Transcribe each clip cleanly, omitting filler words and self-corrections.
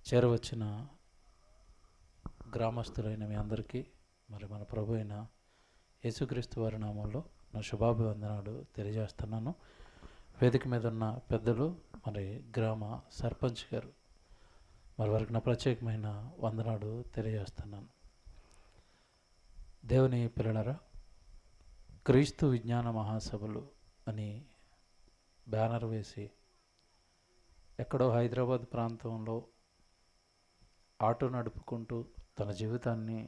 చేరవచ్చిన గ్రామస్తులైన మీ అందరికీ మరి మన ప్రభు అయిన యేసుక్రీస్తు వారి నామంలో నా శుభాభివందనాలు తెలియజేస్తున్నాను. వేదిక మీద ఉన్న పెద్దలు, మరి గ్రామ సర్పంచ్ గారు, మరి వారికి నా ప్రత్యేకమైన వందనాలు తెలియజేస్తున్నాను. దేవుని పిల్లలారా, క్రీస్తు విజ్ఞాన మహాసభలు అని బ్యానర్ వేసి ఎక్కడో హైదరాబాద్ ప్రాంతంలో ఆటో నడుపుకుంటూ తన జీవితాన్ని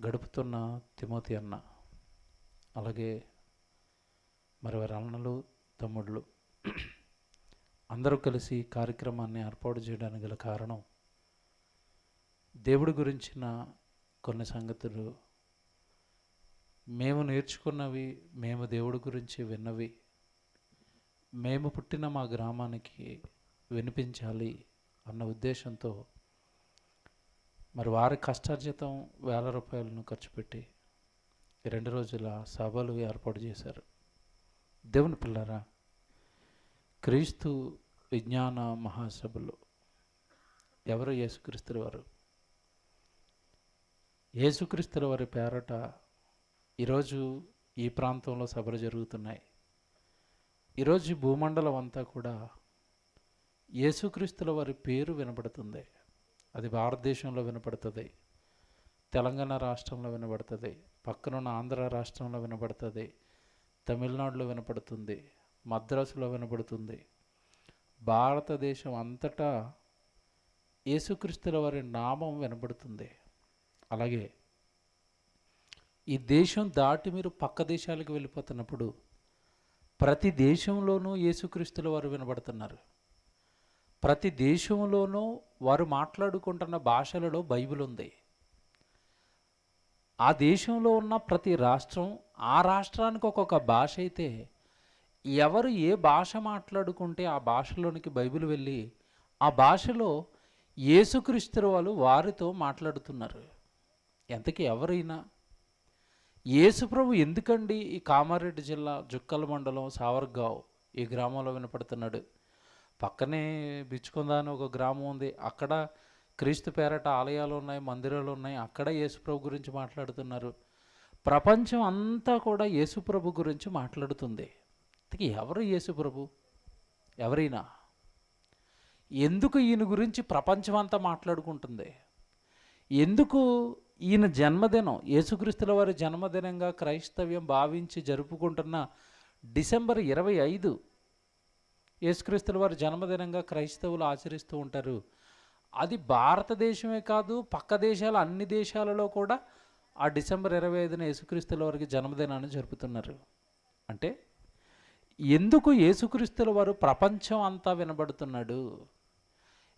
గడుపుతున్న తిమోతి అన్న, అలాగే మరి వారి అన్నలు, తమ్ముళ్ళు అందరూ కలిసి కార్యక్రమాన్ని ఏర్పాటు చేయడానికి గల కారణం దేవుడి గురించిన కొన్ని సంగతులు, మేము నేర్చుకున్నవి, మేము దేవుడి గురించి విన్నవి మేము పుట్టిన మా గ్రామానికి వినిపించాలి అన్న ఉద్దేశంతో మరి వారి కష్టార్జితం వేల రూపాయలను ఖర్చు పెట్టి 2 రోజుల సభలు ఏర్పాటు చేశారు. దేవుని పిల్లరా, క్రీస్తు విజ్ఞాన మహాసభలు ఎవరు? యేసుక్రీస్తుల వారు. యేసుక్రీస్తుల వారి పేరట ఈరోజు ఈ ప్రాంతంలో సభలు జరుగుతున్నాయి. ఈరోజు భూమండలం అంతా కూడా యేసుక్రీస్తుల వారి పేరు వినపడుతుంది. అది భారతదేశంలో వినపడుతుంది, తెలంగాణ రాష్ట్రంలో వినపడుతుంది, పక్కనున్న ఆంధ్ర రాష్ట్రంలో వినపడుతుంది, తమిళనాడులో వినపడుతుంది, మద్రాసులో వినపడుతుంది. భారతదేశం అంతటా యేసుక్రీస్తుల వారి నామం వినపడుతుంది. అలాగే ఈ దేశం దాటి మీరు పక్క దేశాలకు వెళ్ళిపోతున్నప్పుడు ప్రతి దేశంలోనూ యేసుక్రీస్తుల వారు వినబడుతున్నారు. ప్రతి దేశంలోనూ వారు మాట్లాడుకుంటున్న భాషలలో బైబిల్ ఉంది. ఆ దేశంలో ఉన్న ప్రతి రాష్ట్రం, ఆ రాష్ట్రానికి ఒక్కొక్క భాష అయితే ఎవరు ఏ భాష మాట్లాడుకుంటే ఆ భాషలోనికి బైబిల్ వెళ్ళి ఆ భాషలో యేసుక్రీస్తుల వాళ్ళు వారితో మాట్లాడుతున్నారు. ఎంతకీ ఎవరైనా యేసుప్రభు ఎందుకండి ఈ కామారెడ్డి జిల్లా జుక్కల మండలం సావర్గావ్ ఈ గ్రామంలో వినపడుతున్నాడు? పక్కనే బిచ్చుకుందా అని ఒక గ్రామం ఉంది, అక్కడ క్రీస్తు పేరట ఆలయాలు ఉన్నాయి, మందిరాలు ఉన్నాయి, అక్కడ యేసుప్రభు గురించి మాట్లాడుతున్నారు. ప్రపంచం అంతా కూడా యేసుప్రభు గురించి మాట్లాడుతుంది. ఎవరు యేసుప్రభు? ఎవరైనా ఎందుకు ఈయన గురించి ప్రపంచం అంతా మాట్లాడుకుంటుంది? ఎందుకు ఈయన జన్మదినం, యేసుక్రీస్తుల వారి జన్మదినంగా క్రైస్తవ్యం భావించి జరుపుకుంటున్న డిసెంబర్ 25 యేసుక్రీస్తుల వారి జన్మదినంగా క్రైస్తవులు ఆచరిస్తూ ఉంటారు. అది భారతదేశమే కాదు, పక్క దేశాల అన్ని దేశాలలో కూడా ఆ డిసెంబర్ 25న యేసుక్రీస్తుల వారికి జన్మదినాన్ని జరుపుతున్నారు. అంటే ఎందుకు యేసుక్రీస్తుల వారు ప్రపంచం అంతా వినబడుతున్నాడు?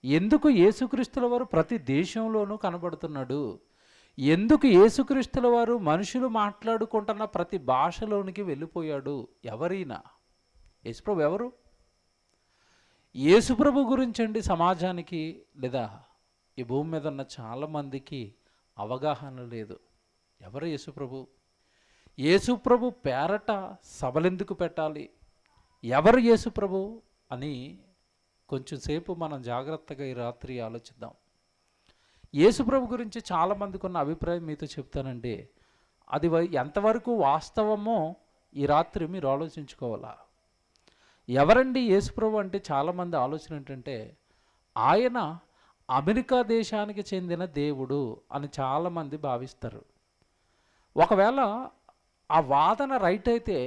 ఎందుకు యేసుక్రీస్తుల వారు ప్రతి దేశంలోనూ కనబడుతున్నాడు? ఎందుకు యేసుక్రీస్తుల వారు మనుషులు మాట్లాడుకుంటున్న ప్రతి భాషలోనికి వెళ్ళిపోయాడు? ఎవరైనా యేసుప్రభు ఎవరు? యేసుప్రభు గురించండి సమాజానికి లేదా ఈ భూమి మీద ఉన్న చాలామందికి అవగాహన లేదు. ఎవరు యేసుప్రభు? యేసుప్రభు పేరట సభలెందుకు పెట్టాలి? ఎవరు యేసుప్రభు అని కొంచెం సేపు మనం జాగ్రత్తగా ఈ రాత్రి ఆలోచిద్దాం. యేసుప్రభు గురించి చాలామందికి ఉన్న అభిప్రాయం మీతో చెప్తానండి. అది ఎంతవరకు వాస్తవమో ఈ రాత్రి మీరు ఆలోచించుకోవాలా. ఎవరండి యేసుప్రభు అంటే చాలామంది ఆలోచన ఏంటంటే ఆయన అమెరికా దేశానికి చెందిన దేవుడు అని చాలామంది భావిస్తారు. ఒకవేళ ఆ వాదన రైట్ అయితే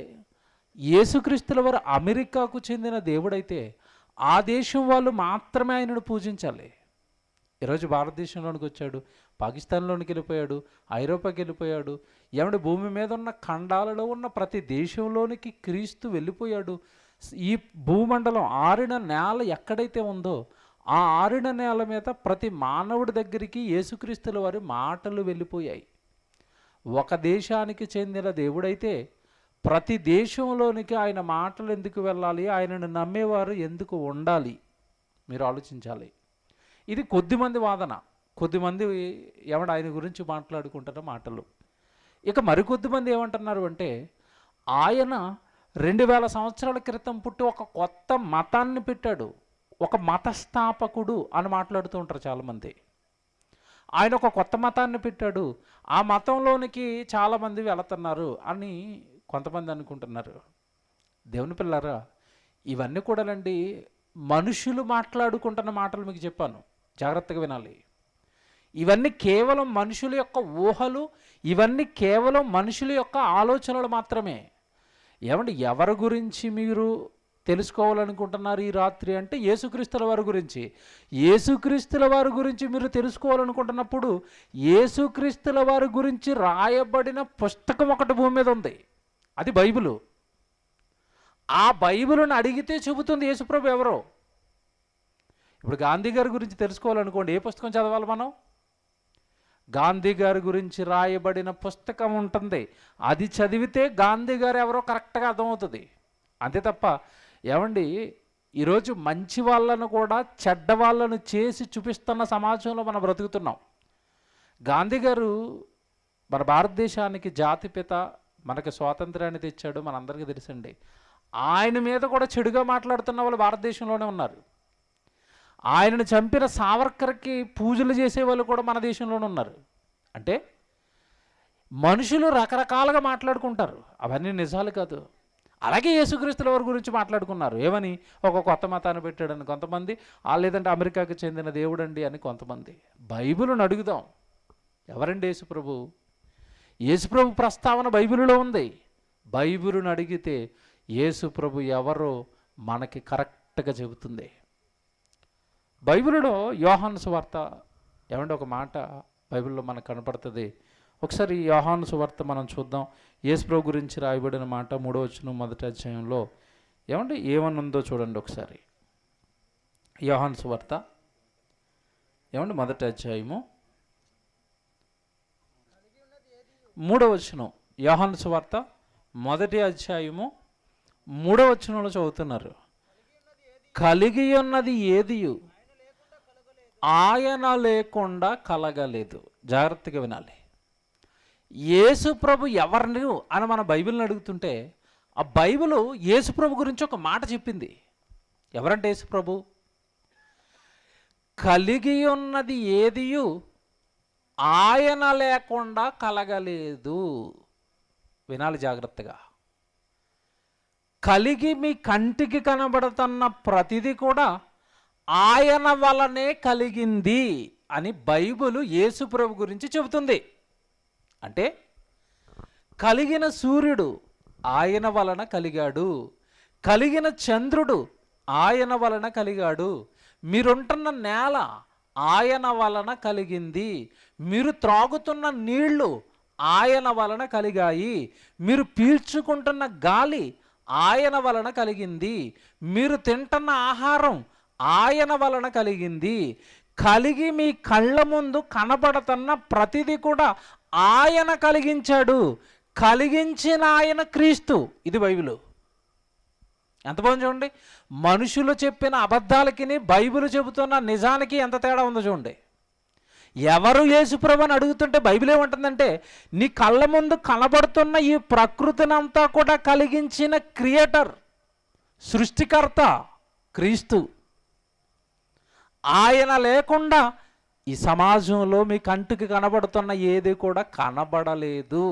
యేసుక్రీస్తుల వారు అమెరికాకు చెందిన దేవుడైతే ఆ దేశం వాళ్ళు మాత్రమే ఆయనను పూజించాలి. ఈరోజు భారతదేశంలోనికి వచ్చాడు, పాకిస్తాన్లోనికి వెళ్ళిపోయాడు, ఐరోపాకి వెళ్ళిపోయాడు. ఏమంటే భూమి మీద ఉన్న ఖండాలలో ఉన్న ప్రతి దేశంలోనికి క్రీస్తు వెళ్ళిపోయాడు. ఈ భూమండలం ఆరిన నేల ఎక్కడైతే ఉందో ఆ ఆరిన నేల మీద ప్రతి మానవుడి దగ్గరికి యేసుక్రీస్తుల వారి మాటలు వెళ్ళిపోయాయి. ఒక దేశానికి చెందిన దేవుడైతే ప్రతి దేశంలోనికి ఆయన మాటలు ఎందుకు వెళ్ళాలి? ఆయనను నమ్మేవారు ఎందుకు ఉండాలి? మీరు ఆలోచించాలి. ఇది కొద్దిమంది వాదన, కొద్దిమంది ఆయన గురించి మాట్లాడుకుంటున్న మాటలు. ఇక మరికొద్దిమంది ఏమంటున్నారు అంటే ఆయన 2000 సంవత్సరాల క్రితం పుట్టి ఒక కొత్త మతాన్ని పెట్టాడు, ఒక మతస్థాపకుడు అని మాట్లాడుతూ ఉంటారు చాలామంది. ఆయన ఒక కొత్త మతాన్ని పెట్టాడు, ఆ మతంలోనికి చాలామంది వెళుతున్నారు అని కొంతమంది అనుకుంటున్నారు. దేవుని పిల్లారా, ఇవన్నీ కూడానండి మనుషులు మాట్లాడుకుంటున్న మాటలు మీకు చెప్పాను, జాగ్రత్తగా వినాలి. ఇవన్నీ కేవలం మనుషుల యొక్క ఊహలు, ఇవన్నీ కేవలం మనుషుల యొక్క ఆలోచనలు మాత్రమే. ఏమండి, ఎవరి గురించి మీరు తెలుసుకోవాలనుకుంటున్నారు ఈ రాత్రి అంటే యేసుక్రీస్తుల వారి గురించి. యేసుక్రీస్తుల వారి గురించి మీరు తెలుసుకోవాలనుకుంటున్నప్పుడు యేసుక్రీస్తుల వారి గురించి రాయబడిన పుస్తకం ఒకటి భూమి మీద ఉంది, అది బైబిలు. ఆ బైబిల్ని అడిగితే చెబుతుంది యేసుప్రభు ఎవరో. ఇప్పుడు గాంధీ గారి గురించి తెలుసుకోవాలనుకోండి, ఏ పుస్తకం చదవాలి మనం? గాంధీ గారి గురించి రాయబడిన పుస్తకం ఉంటుంది, అది చదివితే గాంధీ గారు ఎవరో కరెక్ట్గా అర్థమవుతుంది. అంతే తప్ప ఏమండి, ఈరోజు మంచి వాళ్ళను కూడా చెడ్డ వాళ్ళను చేసి చూపిస్తున్న సమాజంలో మనం బ్రతుకుతున్నాం. గాంధీ గారు మన భారతదేశానికి జాతిపిత, మనకి స్వాతంత్రాన్ని తెచ్చాడు, మనందరికీ తెలుసండి. ఆయన మీద కూడా చెడుగా మాట్లాడుతున్న వాళ్ళు భారతదేశంలోనే ఉన్నారు. ఆయనను చంపిన సావర్కర్కి పూజలు చేసేవాళ్ళు కూడా మన దేశంలోనే ఉన్నారు. అంటే మనుషులు రకరకాలుగా మాట్లాడుకుంటారు, అవన్నీ నిజాలు కాదు. అలాగే యేసుక్రీస్తుల వారి గురించి మాట్లాడుకున్నారు. ఏమని? ఒక కొత్త మతాన్ని పెట్టాడని కొంతమంది, లేదంటే అమెరికాకి చెందిన దేవుడండి అని కొంతమంది. బైబిల్ని అడుగుదాం, ఎవరండి యేసుప్రభు? యేసుప్రభు ప్రస్తావన బైబిల్లో ఉంది. బైబిల్ని అడిగితే యేసుప్రభు ఎవరో మనకి కరెక్ట్గా చెబుతుంది. బైబిల్లో యోహాను సువార్త, ఏమంటే ఒక మాట బైబిల్లో మనకు కనపడుతుంది. ఒకసారి యోహాను సువార్త మనం చూద్దాం. యేసుప్రభు గురించి రాయబడిన మాట 3వ వచనం 1వ అధ్యాయంలో ఏమంటే ఏమనుందో చూడండి ఒకసారి. యోహాను సువార్త ఏమంటే 1వ అధ్యాయము 3వ వచనం. యోహాను సువార్త 1వ అధ్యాయము 3వ వచనంలో చదువుతున్నారు. కలిగి ఉన్నది ఏదియు ఆయన లేకుండా కలగలేదు. జాగ్రత్తగా వినాలి. యేసుప్రభు ఎవరిని అని మన బైబిల్ని అడుగుతుంటే ఆ బైబిల్ యేసుప్రభు గురించి ఒక మాట చెప్పింది. ఎవరంటే యేసుప్రభు కలిగి ఉన్నది ఏదియు ఆయన లేకుండా కలగలేదు. వినాలి జాగ్రత్తగా. కలిగి మీ కంటికి కనబడుతున్న ప్రతిదీ కూడా ఆయన వలనే కలిగింది అని బైబిల్ యేసుప్రభు గురించి చెబుతుంది. అంటే కలిగిన సూర్యుడు ఆయన వలన కలిగాడు, కలిగిన చంద్రుడు ఆయన వలన కలిగాడు, మీరుంటున్న నేల ఆయన వలన కలిగింది, మీరు త్రాగుతున్న నీళ్లు ఆయన వలన కలిగాయి, మీరు పీల్చుకుంటున్న గాలి ఆయన వలన కలిగింది, మీరు తింటున్న ఆహారం ఆయన వలన కలిగింది. కలిగి మీ కళ్ళ ముందు కనబడుతున్న ప్రతిదీ కూడా ఆయన కలిగించాడు. కలిగించిన ఆయన క్రీస్తు. ఇది బైబిలు. ఎంత బాగుంది చూడండి. మనుషులు చెప్పిన అబద్ధాలకి బైబిల్ చెబుతున్న నిజానికి ఎంత తేడా ఉందో చూడండి. ఎవరు యేసుప్రభు అని అడుగుతుంటే బైబిల్ ఏమంటుందంటే, నీ కళ్ళ ముందు కనబడుతున్న ఈ ప్రకృతినంతా కూడా కలిగించిన క్రియేటర్, సృష్టికర్త క్రీస్తు. ఆయన లేకుండా ఈ సమాజంలో మీ కంటికి కనబడుతున్న ఏది కూడా కనబడలేదు.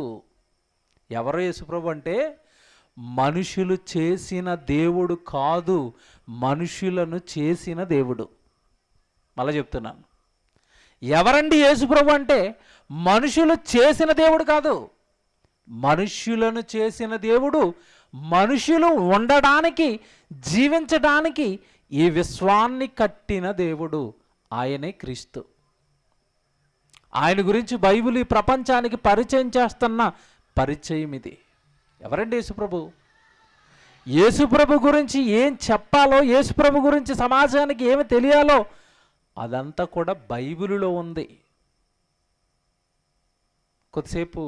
ఎవరు యేసుప్రభు అంటే మనుషులు చేసిన దేవుడు కాదు, మనుషులను చేసిన దేవుడు. మళ్ళీ చెప్తున్నాను, ఎవరండి యేసుప్రభు అంటే మనుషులు చేసిన దేవుడు కాదు, మనుష్యులను చేసిన దేవుడు. మనుషులు ఉండడానికి, జీవించడానికి ఈ విశ్వాన్ని కట్టిన దేవుడు, ఆయనే క్రీస్తు. ఆయన గురించి బైబిల్ ఈ ప్రపంచానికి పరిచయం చేస్తున్న పరిచయం ఇది. ఎవరండి యేసుప్రభు? యేసుప్రభు గురించి ఏం చెప్పాలో, యేసుప్రభు గురించి సమాజానికి ఏమి తెలియాలో అదంతా కూడా బైబిలులో ఉంది. కొద్దిసేపు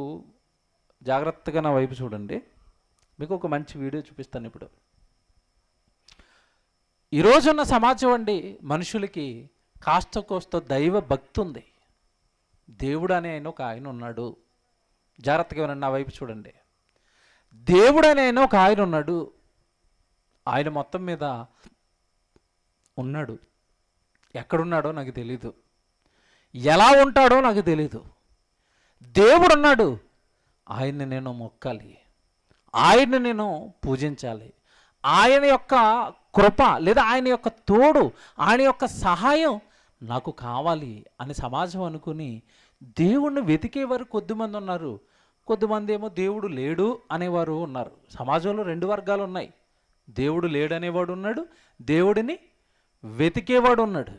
జాగ్రత్తగా నా వైపు చూడండి, మీకు ఒక మంచి వీడియో చూపిస్తాను ఇప్పుడు. ఈరోజున్న సమాజం అండి, మనుషులకి కాస్త కోస్త దైవ భక్తి ఉంది. దేవుడు అనే ఆయన ఒక ఆయన ఉన్నాడు. జాగ్రత్తగా వినండి, నా వైపు చూడండి. దేవుడు అనే ఆయన ఒక ఆయన ఉన్నాడు. ఆయన మొత్తం మీద ఉన్నాడు. ఎక్కడున్నాడో నాకు తెలీదు, ఎలా ఉంటాడో నాకు తెలీదు. దేవుడు ఉన్నాడు, ఆయన్ని నేను మొక్కాలి, ఆయన్ని నేను పూజించాలి. ఆయన యొక్క కృప లేదా ఆయన యొక్క తోడు, ఆయన యొక్క సహాయం నాకు కావాలి అని సమాజం అనుకుని దేవుణ్ణి వెతికేవారు కొద్దిమంది ఉన్నారు. కొద్దిమంది ఏమో దేవుడు లేడు అనేవారు ఉన్నారు. సమాజంలో రెండు వర్గాలు ఉన్నాయి. దేవుడు లేడు అనేవాడు ఉన్నాడు, దేవుడిని వెతికేవాడు ఉన్నాడు.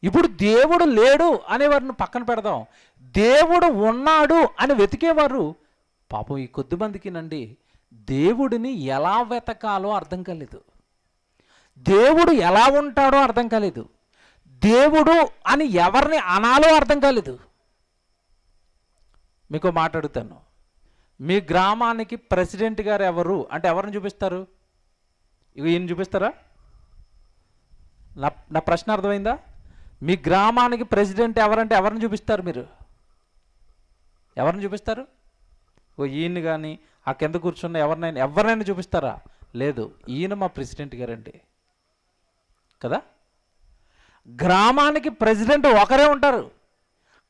ఇప్పుడు దేవుడు లేడు అనేవారిని పక్కన పెడదాం. దేవుడు ఉన్నాడు అని వెతికేవారు పాపం ఈ కొద్దిమందికి నండి దేవుడిని ఎలా వెతకాలో అర్థం కాలేదు, దేవుడు ఎలా ఉంటాడో అర్థం కాలేదు, దేవుడు అని ఎవరిని అనాలో అర్థం కాలేదు. మీకు మాట్లాడుతాను, మీ గ్రామానికి ప్రెసిడెంట్ గారు ఎవరు అంటే ఎవరిని చూపిస్తారు? ఈయన చూపిస్తారా? నా ప్రశ్న అర్థమైందా? మీ గ్రామానికి ప్రెసిడెంట్ ఎవరంటే ఎవరిని చూపిస్తారు? మీరు ఎవరిని చూపిస్తారు? ఈయన్ని కానీ ఆ కింద కూర్చున్న ఎవరినైనా చూపిస్తారా? లేదు, ఈయన మా ప్రెసిడెంట్ గారండి కదా. గ్రామానికి ప్రెసిడెంట్ ఒకరే ఉంటారు.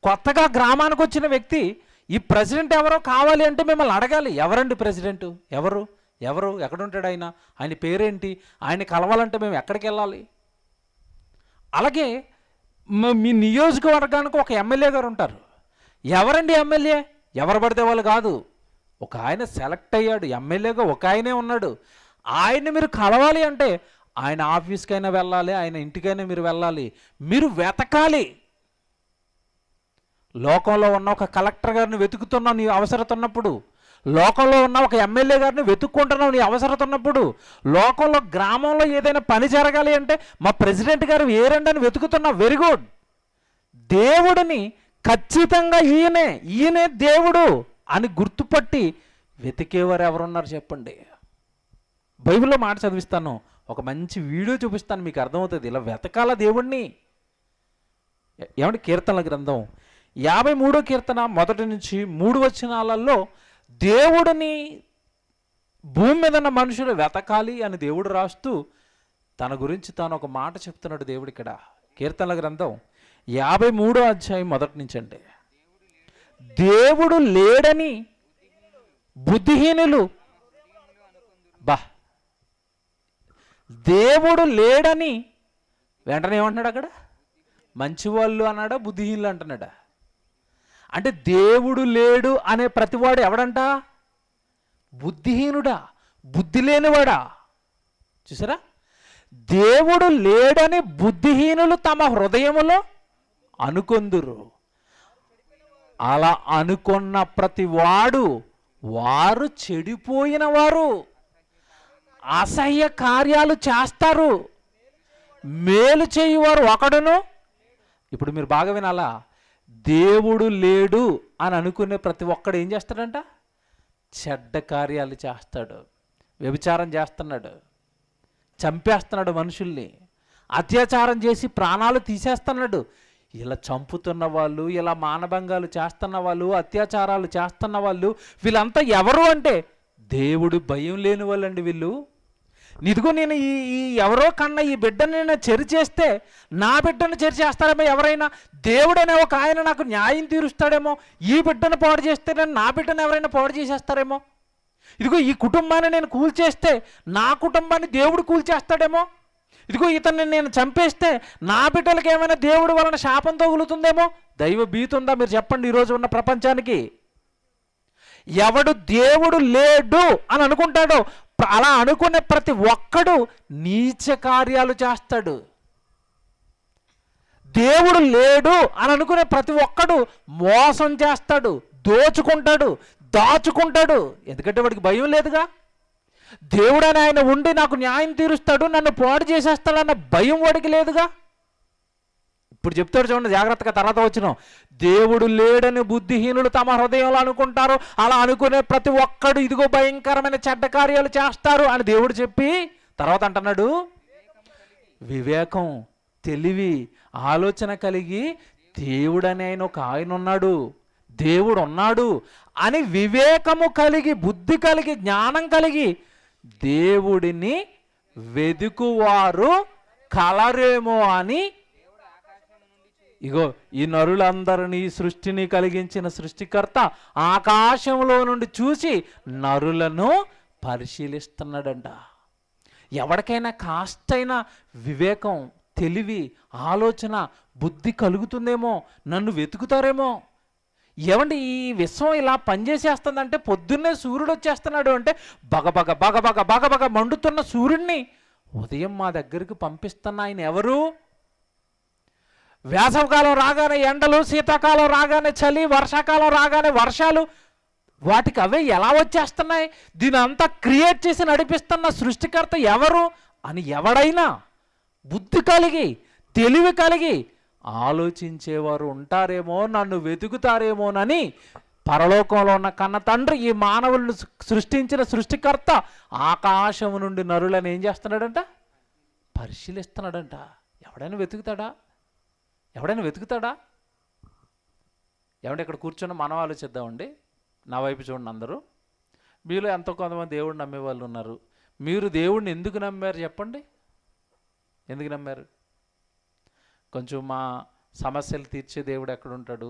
కొత్తగా గ్రామానికి వచ్చిన వ్యక్తి ఈ ప్రెసిడెంట్ ఎవరో కావాలి అంటే మిమ్మల్ని అడగాలి, ఎవరండి ప్రెసిడెంట్, ఎవరు ఎవరు ఎక్కడుంటాడు ఆయన, ఆయన పేరేంటి, ఆయన కలవాలంటే మేము ఎక్కడికి వెళ్ళాలి? అలాగే మీ నియోజకవర్గానికి ఒక ఎమ్మెల్యే గారు ఉంటారు. ఎవరండి ఎమ్మెల్యే? ఎవరు పడితే వాళ్ళు కాదు, ఒక ఆయన సెలెక్ట్ అయ్యాడు ఎమ్మెల్యేగా, ఒక ఆయనే ఉన్నాడు. ఆయన్ని మీరు కలవాలి అంటే ఆయన ఆఫీస్కైనా వెళ్ళాలి, ఆయన ఇంటికైనా మీరు వెళ్ళాలి, మీరు వెతకాలి. లోకంలో ఉన్న ఒక కలెక్టర్ గారిని వెతుకుతున్నావు నీ అవసరత ఉన్నప్పుడు, లోకంలో ఉన్న ఒక ఎమ్మెల్యే గారిని వెతుక్కుంటున్నావు నీ అవసరత ఉన్నప్పుడు, లోకంలో గ్రామంలో ఏదైనా పని జరగాలి అంటే మా ప్రెసిడెంట్ గారు ఏరండి అని వెతుకుతున్నావు. Very good. దేవుడిని ఖచ్చితంగా ఈయనే దేవుడు అని గుర్తుపట్టి వెతికేవారు ఎవరున్నారు చెప్పండి? బైబిల్లో మాట చదివిస్తాను, ఒక మంచి వీడియో చూపిస్తాను, మీకు అర్థమవుతుంది ఇలా వెతకాల దేవుణ్ణి. ఏమంటే కీర్తనల గ్రంథం 53వ కీర్తన 1 నుంచి 3 వచనాలలో దేవుడిని భూమి మీద ఉన్న మనుషులు వెతకాలి అని దేవుడు రాస్తూ తన గురించి తాను ఒక మాట చెప్తున్నాడు దేవుడు ఇక్కడ. కీర్తనల గ్రంథం 53వ అధ్యాయం 1 నుంచి అండి. దేవుడు లేడని బుద్ధిహీనులు దేవుడు లేడని వెంటనే ఏమంటున్నాడు అక్కడ? మంచివాళ్ళు అన్నాడా, బుద్ధిహీనులు అంటున్నాడా? అంటే దేవుడు లేడు అనే ప్రతివాడు ఎవడంట? బుద్ధిహీనుడా, బుద్ధి లేనివాడా? చూసారా? దేవుడు లేడని బుద్ధిహీనులు తమ హృదయములో అనుకొందురు. అలా అనుకున్న ప్రతివాడు వారు చెడిపోయిన వారు, అసహ్య కార్యాలు చేస్తారు, మేలు చేయువారు ఒకడును. ఇప్పుడు మీరు బాగా వినాలా, దేవుడు లేడు అని అనుకునే ప్రతి ఒక్కడు ఏం చేస్తాడంట? చెడ్డ కార్యాలు చేస్తాడు, వ్యభిచారం చేస్తున్నాడు, చంపేస్తున్నాడు మనుషుల్ని, అత్యాచారం చేసి ప్రాణాలు తీసేస్తున్నాడు. ఇలా చంపుతున్న వాళ్ళు, ఇలా మానభంగాలు చేస్తున్న వాళ్ళు, అత్యాచారాలు చేస్తున్న వాళ్ళు, వీళ్ళంతా ఎవరు అంటే దేవుడు భయం లేని వాళ్ళండి వీళ్ళు. ఇదిగో నేను ఈ ఎవరో కన్నా ఈ బిడ్డను నేను చెరి చేస్తే నా బిడ్డను చెరి చేస్తాడేమో ఎవరైనా, దేవుడనే ఒక ఆయన నాకు న్యాయం తీరుస్తాడేమో, ఈ బిడ్డను పాడు చేస్తే నేను నా బిడ్డను ఎవరైనా పాడు చేసేస్తారేమో, ఇదిగో ఈ కుటుంబాన్ని నేను కూల్చేస్తే నా కుటుంబాన్ని దేవుడు కూల్చేస్తాడేమో, ఇదిగో ఇతన్ని నేను చంపేస్తే నా బిడ్డలకి ఏమైనా దేవుడు వలన శాపం తగులుతుందేమో. దైవ భీతి ఉందా మీరు చెప్పండి ఈరోజు ఉన్న ప్రపంచానికి? ఎవడు దేవుడు లేడు అని అనుకుంటాడో అలా అనుకునే ప్రతి ఒక్కడు నీచ కార్యాలు చేస్తాడు. దేవుడు లేడు అని అనుకునే ప్రతి ఒక్కడు మోసం చేస్తాడు, దోచుకుంటాడు, దాచుకుంటాడు. ఎందుకంటే వాడికి భయం లేదుగా. దేవుడని ఆయన ఉండి నాకు న్యాయం తీరుస్తాడు, నన్ను పాడు చేసేస్తాడన్న భయం వాడికి లేదుగా. ఇప్పుడు చెప్తాడు చూడండి జాగ్రత్తగా, తర్వాత వచ్చిన దేవుడు లేడని బుద్ధిహీనులు తమ హృదయంలో అనుకుంటారు, అలా అనుకునే ప్రతి ఒక్కడు ఇదిగో భయంకరమైన చెడ్డ కార్యాలు చేస్తారు అని దేవుడు చెప్పి తర్వాత అంటున్నాడు, వివేకం, తెలివి, ఆలోచన కలిగి దేవుడని ఆయన ఉన్నాడు, దేవుడు ఉన్నాడు అని వివేకము కలిగి, బుద్ధి కలిగి, జ్ఞానం కలిగి దేవుడిని వెదుకువారు కలరేమో అని ఇగో ఈ నరులందరినీ సృష్టిని కలిగించిన సృష్టికర్త ఆకాశంలో నుండి చూసి నరులను పరిశీలిస్తున్నాడంట. ఎవరికైనా కాస్తైనా వివేకం, తెలివి, ఆలోచన, బుద్ధి కలుగుతుందేమో, నన్ను వెతుకుతారేమో. ఏమండి ఈ విశ్వం ఇలా పనిచేసేస్తుందంటే పొద్దున్నే సూర్యుడు వచ్చేస్తున్నాడు అంటే బగబగ బగబగ బగబగ మండుతున్న సూర్యుడిని ఉదయం మా దగ్గరికి పంపిస్తున్న ఆయన ఎవరు? వేసవకాలం రాగానే ఎండలు, శీతాకాలం రాగానే చలి, వర్షాకాలం రాగానే వర్షాలు, వాటికి అవే ఎలా వచ్చేస్తున్నాయి? దీని అంతా క్రియేట్ చేసి నడిపిస్తున్న సృష్టికర్త ఎవరు అని ఎవడైనా బుద్ధి కలిగి, తెలివి కలిగి ఆలోచించేవారు ఉంటారేమో, నన్ను వెతుకుతారేమోనని పరలోకంలో ఉన్న కన్న తండ్రి ఈ మానవులను సృష్టించిన సృష్టికర్త ఆకాశం నుండి నరులను ఏం చేస్తున్నాడంట? పరిశీలిస్తున్నాడంట. ఎవడైనా వెతుకుతాడా? ఎవడైనా వెతుకుతాడా? ఏమంటే ఇక్కడ కూర్చొని మనం ఆలోచిద్దామండి. నా వైపు చూడండి అందరూ. మీలో ఎంతో కొంతమంది దేవుడిని నమ్మే వాళ్ళు ఉన్నారు. మీరు దేవుడిని ఎందుకు నమ్మారు చెప్పండి? ఎందుకు నమ్మారు? కొంచెం మా సమస్యలు తీర్చే దేవుడు ఎక్కడ ఉంటాడు,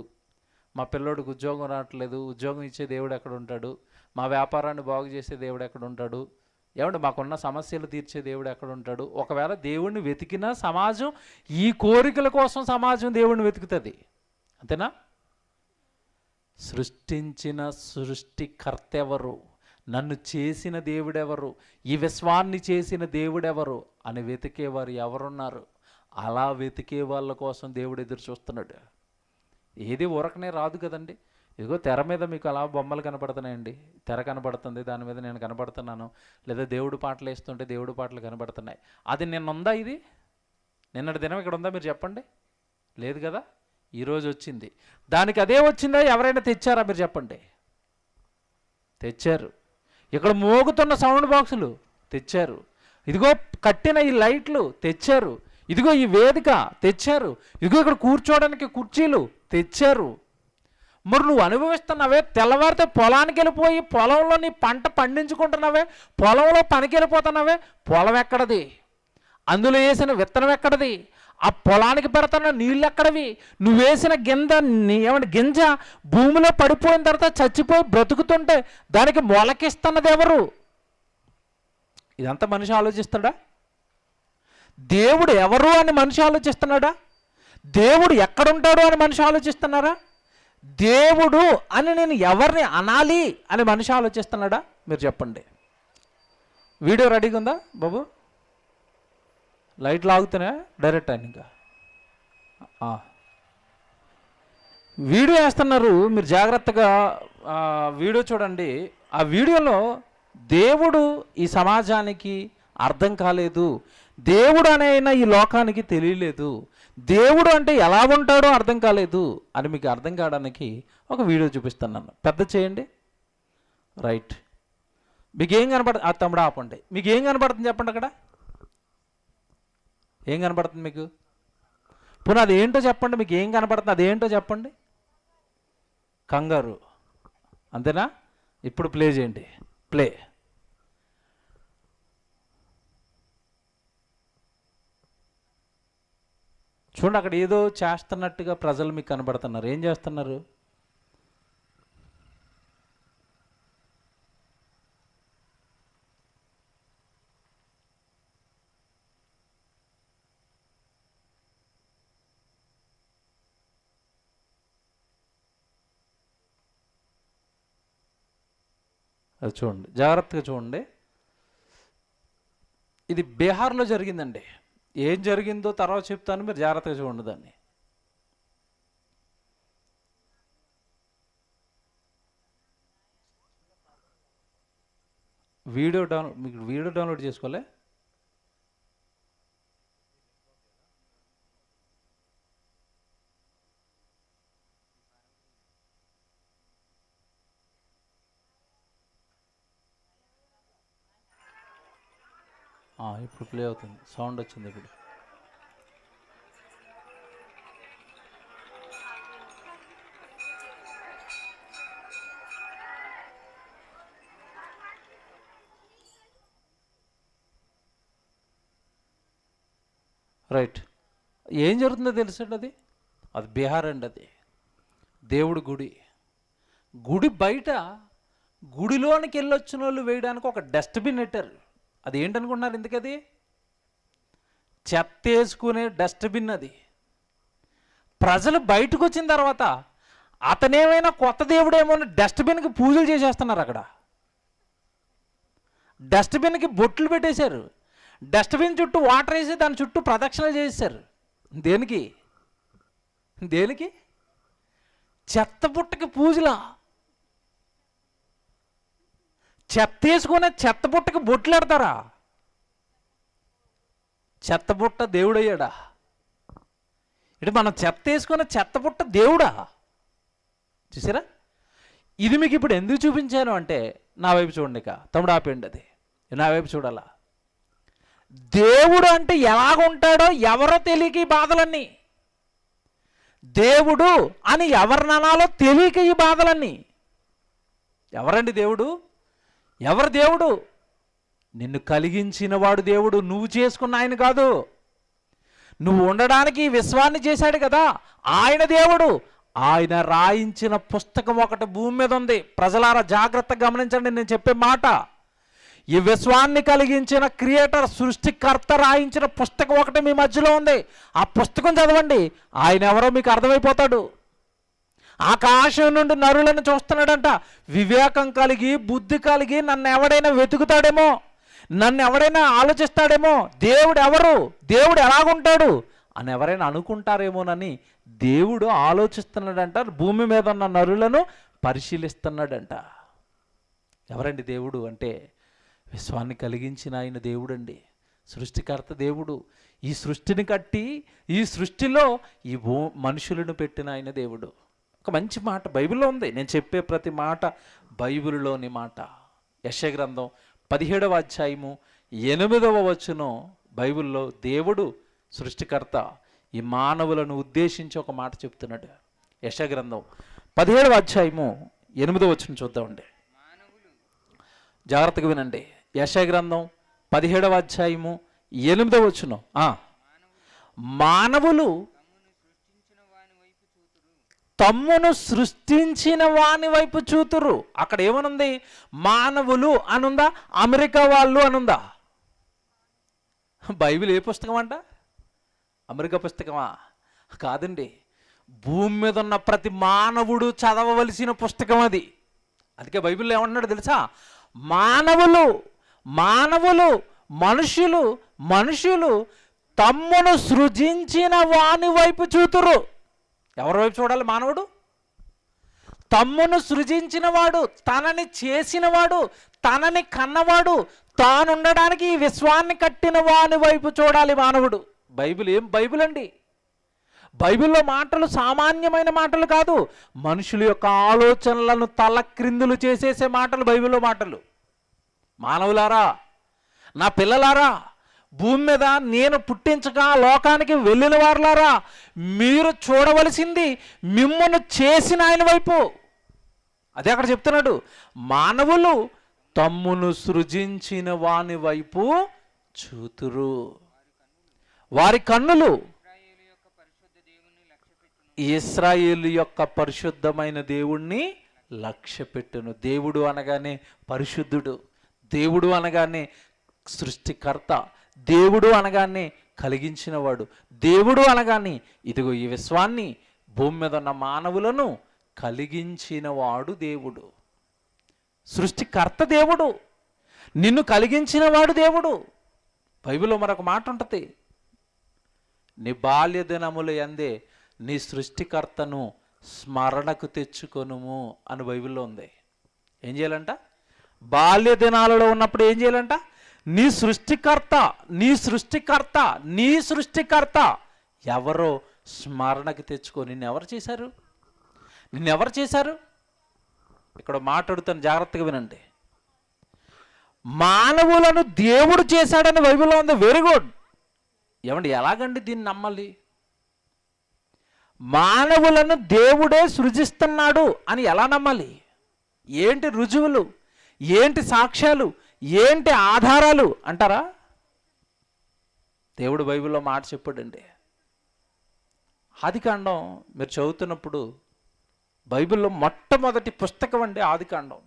మా పిల్లోడికి ఉద్యోగం రావట్లేదు, ఉద్యోగం ఇచ్చే దేవుడు ఎక్కడ ఉంటాడు, మా వ్యాపారాన్ని బాగు చేసే దేవుడు ఎక్కడ ఉంటాడు, ఏమంటే మాకున్న సమస్యలు తీర్చే దేవుడు ఎక్కడ ఉంటాడు. ఒకవేళ దేవుణ్ణి వెతికినా సమాజం ఈ కోరికల కోసం సమాజం దేవుణ్ణి వెతుకుతుంది. అంతేనా? సృష్టించిన సృష్టికర్త ఎవరు, నన్ను చేసిన దేవుడెవరు, ఈ విశ్వాన్ని చేసిన దేవుడెవరు అని వెతికేవారు ఎవరున్నారు? అలా వెతికే వాళ్ళ కోసం దేవుడు ఎదురు చూస్తున్నాడు. ఏది ఊరకనే రాదు కదండి. ఇదిగో తెర మీద మీకు అలా బొమ్మలు కనపడుతున్నాయండి, తెర కనబడుతుంది, దాని మీద నేను కనబడుతున్నాను, లేదా దేవుడు పాటలు వేస్తుంటే దేవుడు పాటలు కనబడుతున్నాయి. అది నిన్నుందా? ఇది నిన్నటి దినం ఇక్కడ ఉందా? మీరు చెప్పండి. లేదు కదా, ఈరోజు వచ్చింది. దానికి అదే వచ్చిందా? ఎవరైనా తెచ్చారా? మీరు చెప్పండి. తెచ్చారు. ఇక్కడ మోగుతున్న సౌండ్ బాక్సులు తెచ్చారు. ఇదిగో కట్టిన ఈ లైట్లు తెచ్చారు. ఇదిగో ఈ వేదిక తెచ్చారు. ఇదిగో ఇక్కడ కూర్చోవడానికి కుర్చీలు తెచ్చారు. మరి నువ్వు అనుభవిస్తున్నావే, తెల్లవారితే పొలానికి వెళ్ళిపోయి పొలంలో నీ పంట పండించుకుంటున్నావే, పొలంలో పనికి వెళ్ళిపోతున్నావే, పొలం ఎక్కడది? అందులో వేసిన విత్తనం ఎక్కడది? ఆ పొలానికి పెడుతున్న నీళ్ళు ఎక్కడవి? నువ్వు వేసిన గింజ భూమిలో పడిపోయిన తర్వాత చచ్చిపోయి బ్రతుకుతుంటే దానికి మొలకిస్తున్నది ఎవరు? ఇదంతా మనిషి ఆలోచిస్తాడా? దేవుడు ఎవరు అని మనిషి ఆలోచిస్తున్నాడా? దేవుడు ఎక్కడుంటాడు అని మనిషి ఆలోచిస్తున్నారా? దేవుడు అని నేను ఎవరిని అనాలి అని మనిషి ఆలోచిస్తున్నాడా? మీరు చెప్పండి. వీడియో రెడీగా ఉందా బాబు? లైట్లు ఆగుతున్నాయా? డైరెక్ట్ అయిన ఇంకా వీడియో వేస్తున్నారు. మీరు జాగ్రత్తగా వీడియో చూడండి. ఆ వీడియోలో దేవుడు ఈ సమాజానికి అర్థం కాలేదు, దేవుడు అనైనా ఈ లోకానికి తెలియలేదు, దేవుడు అంటే ఎలా ఉంటాడో అర్థం కాలేదు అని మీకు అర్థం కావడానికి ఒక వీడియో చూపిస్తున్నాను. పెద్ద చేయండి. రైట్. మీకు ఏం కనపడుతుంది? ఆ తమ్ముడు ఆపండి. మీకు ఏం కనపడుతుంది చెప్పండి. అక్కడ ఏం కనపడుతుంది మీకు? పునః అదేంటో చెప్పండి. మీకు ఏం కనపడుతుంది? అదేంటో చెప్పండి. కంగారు. అంతేనా? ఇప్పుడు ప్లే చేయండి. ప్లే. చూడండి, అక్కడ ఏదో చేస్తున్నట్టుగా ప్రజలు మీకు కనబడుతున్నారు. ఏం చేస్తున్నారు? అది చూడండి, జాగ్రత్తగా చూడండి. ఇది బీహార్లో జరిగిందండి. ఏం జరిగిందో తర్వాత చెప్తాను, మీరు జాగ్రత్తగా చూడండి దాన్ని. మీకు వీడియో డౌన్లోడ్ చేసుకోలే? ఇప్పుడు ప్లే అవుతుంది, సౌండ్ వచ్చింది ఇప్పుడు. రైట్. ఏం జరుగుతుందో తెలుసండి అది? అది బీహార్ అండి. అది దేవుడి గుడి. గుడి బయట గుడిలోనికి వెళ్ళొచ్చిన వాళ్ళు వేయడానికి ఒక డస్ట్బిన్ పెట్టారు. అది ఏంటనుకుంటున్నారు? ఎందుకది? చెత్త వేసుకునే డస్ట్బిన్ అది. ప్రజలు బయటకు వచ్చిన తర్వాత అతనేమైనా కొత్త దేవుడేమో అని డస్ట్బిన్కి పూజలు చేసేస్తున్నారు. అక్కడ డస్ట్బిన్కి బొట్లు పెట్టేశారు. డస్ట్బిన్ చుట్టూ వాటర్ వేసి దాని చుట్టూ ప్రదక్షిణలు చేశారు. దేనికి? దేనికి? చెత్త బుట్టకి పూజలా? చెత్త వేసుకునే చెత్త బుట్టకి బొట్లు పెడతారా? చెత్త బుట్ట దేవుడయ్యాడా? ఇటు మనం చెత్త వేసుకునే చెత్త బుట్ట దేవుడా? చూసారా? ఇది మీకు ఇప్పుడు ఎందుకు చూపించాను అంటే, నా వైపు చూడండి. ఇక తమ్ముడు ఆపేయండి. అది నా వైపు చూడాలా? దేవుడు అంటే ఎలాగుంటాడో ఎవరో తెలియక ఈ బాధలన్నీ. దేవుడు అని ఎవరిననాలో తెలియక ఈ బాధలన్నీ. ఎవరండి దేవుడు? ఎవరు దేవుడు? నిన్ను కలిగించిన వాడు దేవుడు, నువ్వు చేసుకున్న ఆయన కాదు. నువ్వు ఉండడానికి ఈ విశ్వాన్ని చేశాడు కదా, ఆయన దేవుడు. ఆయన రాయించిన పుస్తకం ఒకటి భూమి మీద ఉంది. ప్రజలారా జాగ్రత్తగా గమనించండి నేను చెప్పే మాట. ఈ విశ్వాన్ని కలిగించిన క్రియేటర్, సృష్టికర్త రాయించిన పుస్తకం ఒకటి మీ మధ్యలో ఉంది. ఆ పుస్తకం చదవండి, ఆయన ఎవరో మీకు అర్థమైపోతాడు. ఆకాశం నుండి నరులను చూస్తున్నాడంట. వివేకం కలిగి, బుద్ధి కలిగి నన్ను ఎవడైనా వెతుకుతాడేమో, నన్ను ఎవడైనా ఆలోచిస్తాడేమో, దేవుడు ఎవరు, దేవుడు ఎలాగుంటాడు అని ఎవరైనా అనుకుంటారేమోనని దేవుడు ఆలోచిస్తున్నాడంట. భూమి మీద ఉన్న నరులను పరిశీలిస్తున్నాడంట. ఎవరండి దేవుడు అంటే? విశ్వాన్ని కలిగించిన ఆయన దేవుడండి, సృష్టికర్త దేవుడు. ఈ సృష్టిని కట్టి ఈ సృష్టిలో ఈ మనుషులను పెట్టిన ఆయన దేవుడు. ఒక మంచి మాట బైబిల్లో ఉంది. నేను చెప్పే ప్రతి మాట బైబిల్లోని మాట. యెషయా గ్రంథం 17వ అధ్యాయము 8వ వచనం. బైబిల్లో దేవుడు సృష్టికర్త ఈ మానవులను ఉద్దేశించి ఒక మాట చెప్తున్నాడు. యెషయా గ్రంథం 17వ అధ్యాయము 8వ వచనం చూద్దామండి. జాగ్రత్తగా వినండి. యెషయా గ్రంథం 17వ అధ్యాయము 8వ వచనం. మానవులు తమ్మును సృష్టించిన వాని వైపు చూతురు. అక్కడ ఏమనుంది? మానవులు అనుందా? అమెరికా వాళ్ళు అనుందా? బైబిల్ ఏ పుస్తకం అంట? అమెరికా పుస్తకమా? కాదండి. భూమి మీద ఉన్న ప్రతి మానవుడు చదవవలసిన పుస్తకం అది. అందుకే బైబిల్లో ఏమన్నాడు తెలుసా? మానవులు మనుషులు తమ్మును సృజించిన వాని వైపు చూతురు. ఎవరి వైపు చూడాలి మానవుడు? తమ్మును సృజించిన వాడు, తనని చేసినవాడు, తనని కన్నవాడు, తానుండడానికి ఈ విశ్వాన్ని కట్టిన వాని వైపు చూడాలి మానవుడు. బైబిల్ ఏం బైబిల్ అండి? బైబిల్లో మాటలు సామాన్యమైన మాటలు కాదు. మనుషుల యొక్క ఆలోచనలను తలక్రిందులు చేసేసే మాటలు బైబిల్లో మాటలు. మానవులారా, నా పిల్లలారా, భూమి మీద నేను పుట్టించగా లోకానికి వెళ్ళిన వారులారా, మీరు చూడవలసింది మిమ్మల్ని చేసిన ఆయన వైపు. అదే అక్కడ చెప్తున్నాడు. మానవులు తమ్మును సృజించిన వాని వైపు చూతురు. వారి కన్నులు ఇశ్రాయేలు యొక్క పరిశుద్ధమైన దేవుణ్ణి లక్ష్య పెట్టును. దేవుడు అనగానే పరిశుద్ధుడు, దేవుడు అనగానే సృష్టికర్త, దేవుడు అనగానే కలిగించినవాడు, దేవుడు అనగానే ఇదిగో ఈ విశ్వాన్ని, భూమి మీద ఉన్న మానవులను కలిగించినవాడు దేవుడు. సృష్టికర్త దేవుడు, నిన్ను కలిగించినవాడు దేవుడు. బైబిల్లో మరొక మాట ఉంటుంది. నీ బాల్య దినములు యందే నీ సృష్టికర్తను స్మరణకు తెచ్చుకొనుము అని బైబిల్లో ఉంది. ఏం చేయాలంట? బాల్య దినాలలో ఉన్నప్పుడు ఏం చేయాలంట? నీ సృష్టికర్త ఎవరో స్మరణకు తెచ్చుకో. నిన్నెవరు చేశారు? ఇక్కడ మాట్లాడుతాను, జాగ్రత్తగా వినండి. మానవులను దేవుడు చేశాడని బైబిల్లో ఉంది. Very good. ఏమండి, ఎలాగండి దీన్ని నమ్మాలి? మానవులను దేవుడే సృజిస్తున్నాడు అని ఎలా నమ్మాలి? ఏంటి రుజువులు, ఏంటి సాక్ష్యాలు, ఏంటి ఆధారాలు అంటారా? దేవుడు బైబిల్లో మాట చెప్పాడండి. ఆదికాండం మీరు చదువుతున్నప్పుడు బైబిల్లో మొట్టమొదటి పుస్తకం అండి ఆదికాండం.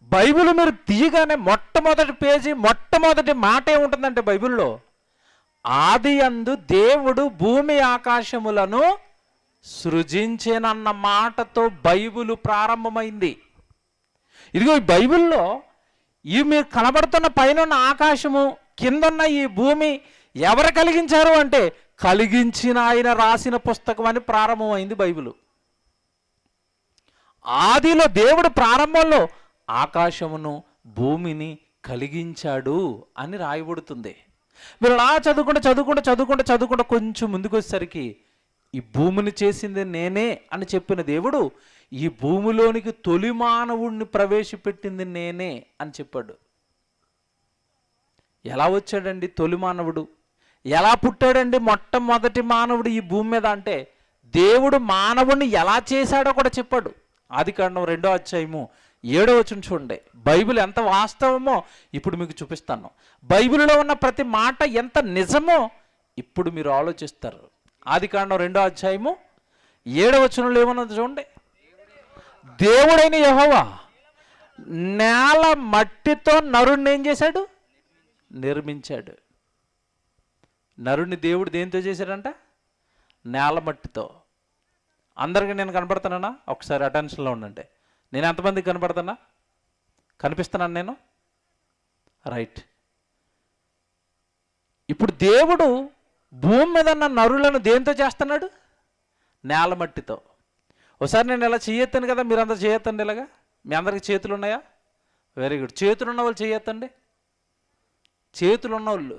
బైబిల్ మీరు తీయగానే మొట్టమొదటి పేజీ మొట్టమొదటి మాట ఏముంటుందంటే బైబిల్లో, ఆది యందు దేవుడు భూమి ఆకాశములను సృజించేనన్న మాటతో బైబిల్ ప్రారంభమైంది. ఇదిగో ఈ బైబిల్లో ఈ మీరు కనబడుతున్న పైన ఆకాశము కిందన్న ఈ భూమి ఎవరు కలిగించారు అంటే కలిగించిన ఆయన రాసిన పుస్తకం అని ప్రారంభమైంది బైబిల్. ఆదిలో దేవుడు ప్రారంభంలో ఆకాశమును భూమిని కలిగించాడు అని రాయబడుతుంది. మీరు అలా చదువుకుంటే కొంచెం ముందుకు వచ్చేసరికి ఈ భూమిని చేసింది నేనే అని చెప్పిన దేవుడు ఈ భూమిలోనికి తొలి మానవుడిని ప్రవేశపెట్టింది నేనే అని చెప్పాడు. ఎలా వచ్చాడండి తొలి మానవుడు? ఎలా పుట్టాడండి మొట్టమొదటి మానవుడు ఈ భూమి మీద అంటే దేవుడు మానవుడిని ఎలా చేశాడో కూడా చెప్పాడు. ఆదికాండం 2వ అధ్యాయము 7వ వచనం చూడండి. బైబిల్ ఎంత వాస్తవమో ఇప్పుడు మీకు చూపిస్తాను. బైబిల్లో ఉన్న ప్రతి మాట ఎంత నిజమో ఇప్పుడు మీరు ఆలోచిస్తారు. ఆదికాండం 2వ అధ్యాయము 7వ వచనంలో ఏమన్నది చూడండి. దేవుడైన యెహోవా నేల మట్టితో నరుణ్ణి ఏం చేశాడు? నిర్మించాడు. నరుణ్ణి దేవుడు దేంతో చేశాడంట? నేల మట్టితో. అందరికీ నేను కనపడుతున్నానా? ఒకసారి అటెన్షన్లో ఉండండి. నేను ఎంతమందికి కనపడుతున్నా? కనిపిస్తున్నాను నేను? రైట్. ఇప్పుడు దేవుడు భూమి మీద ఉన్న నరులను దేంతో చేస్తున్నాడు? నేల మట్టితో. ఒకసారి నేను ఇలా చేయొత్తాను కదా, మీరందరూ చేయొత్తండి. ఇలాగా మీ అందరికి చేతులు ఉన్నాయా? Very good. చేతులు ఉన్న వాళ్ళు చేయొత్తండి. చేతులు ఉన్నవాళ్ళు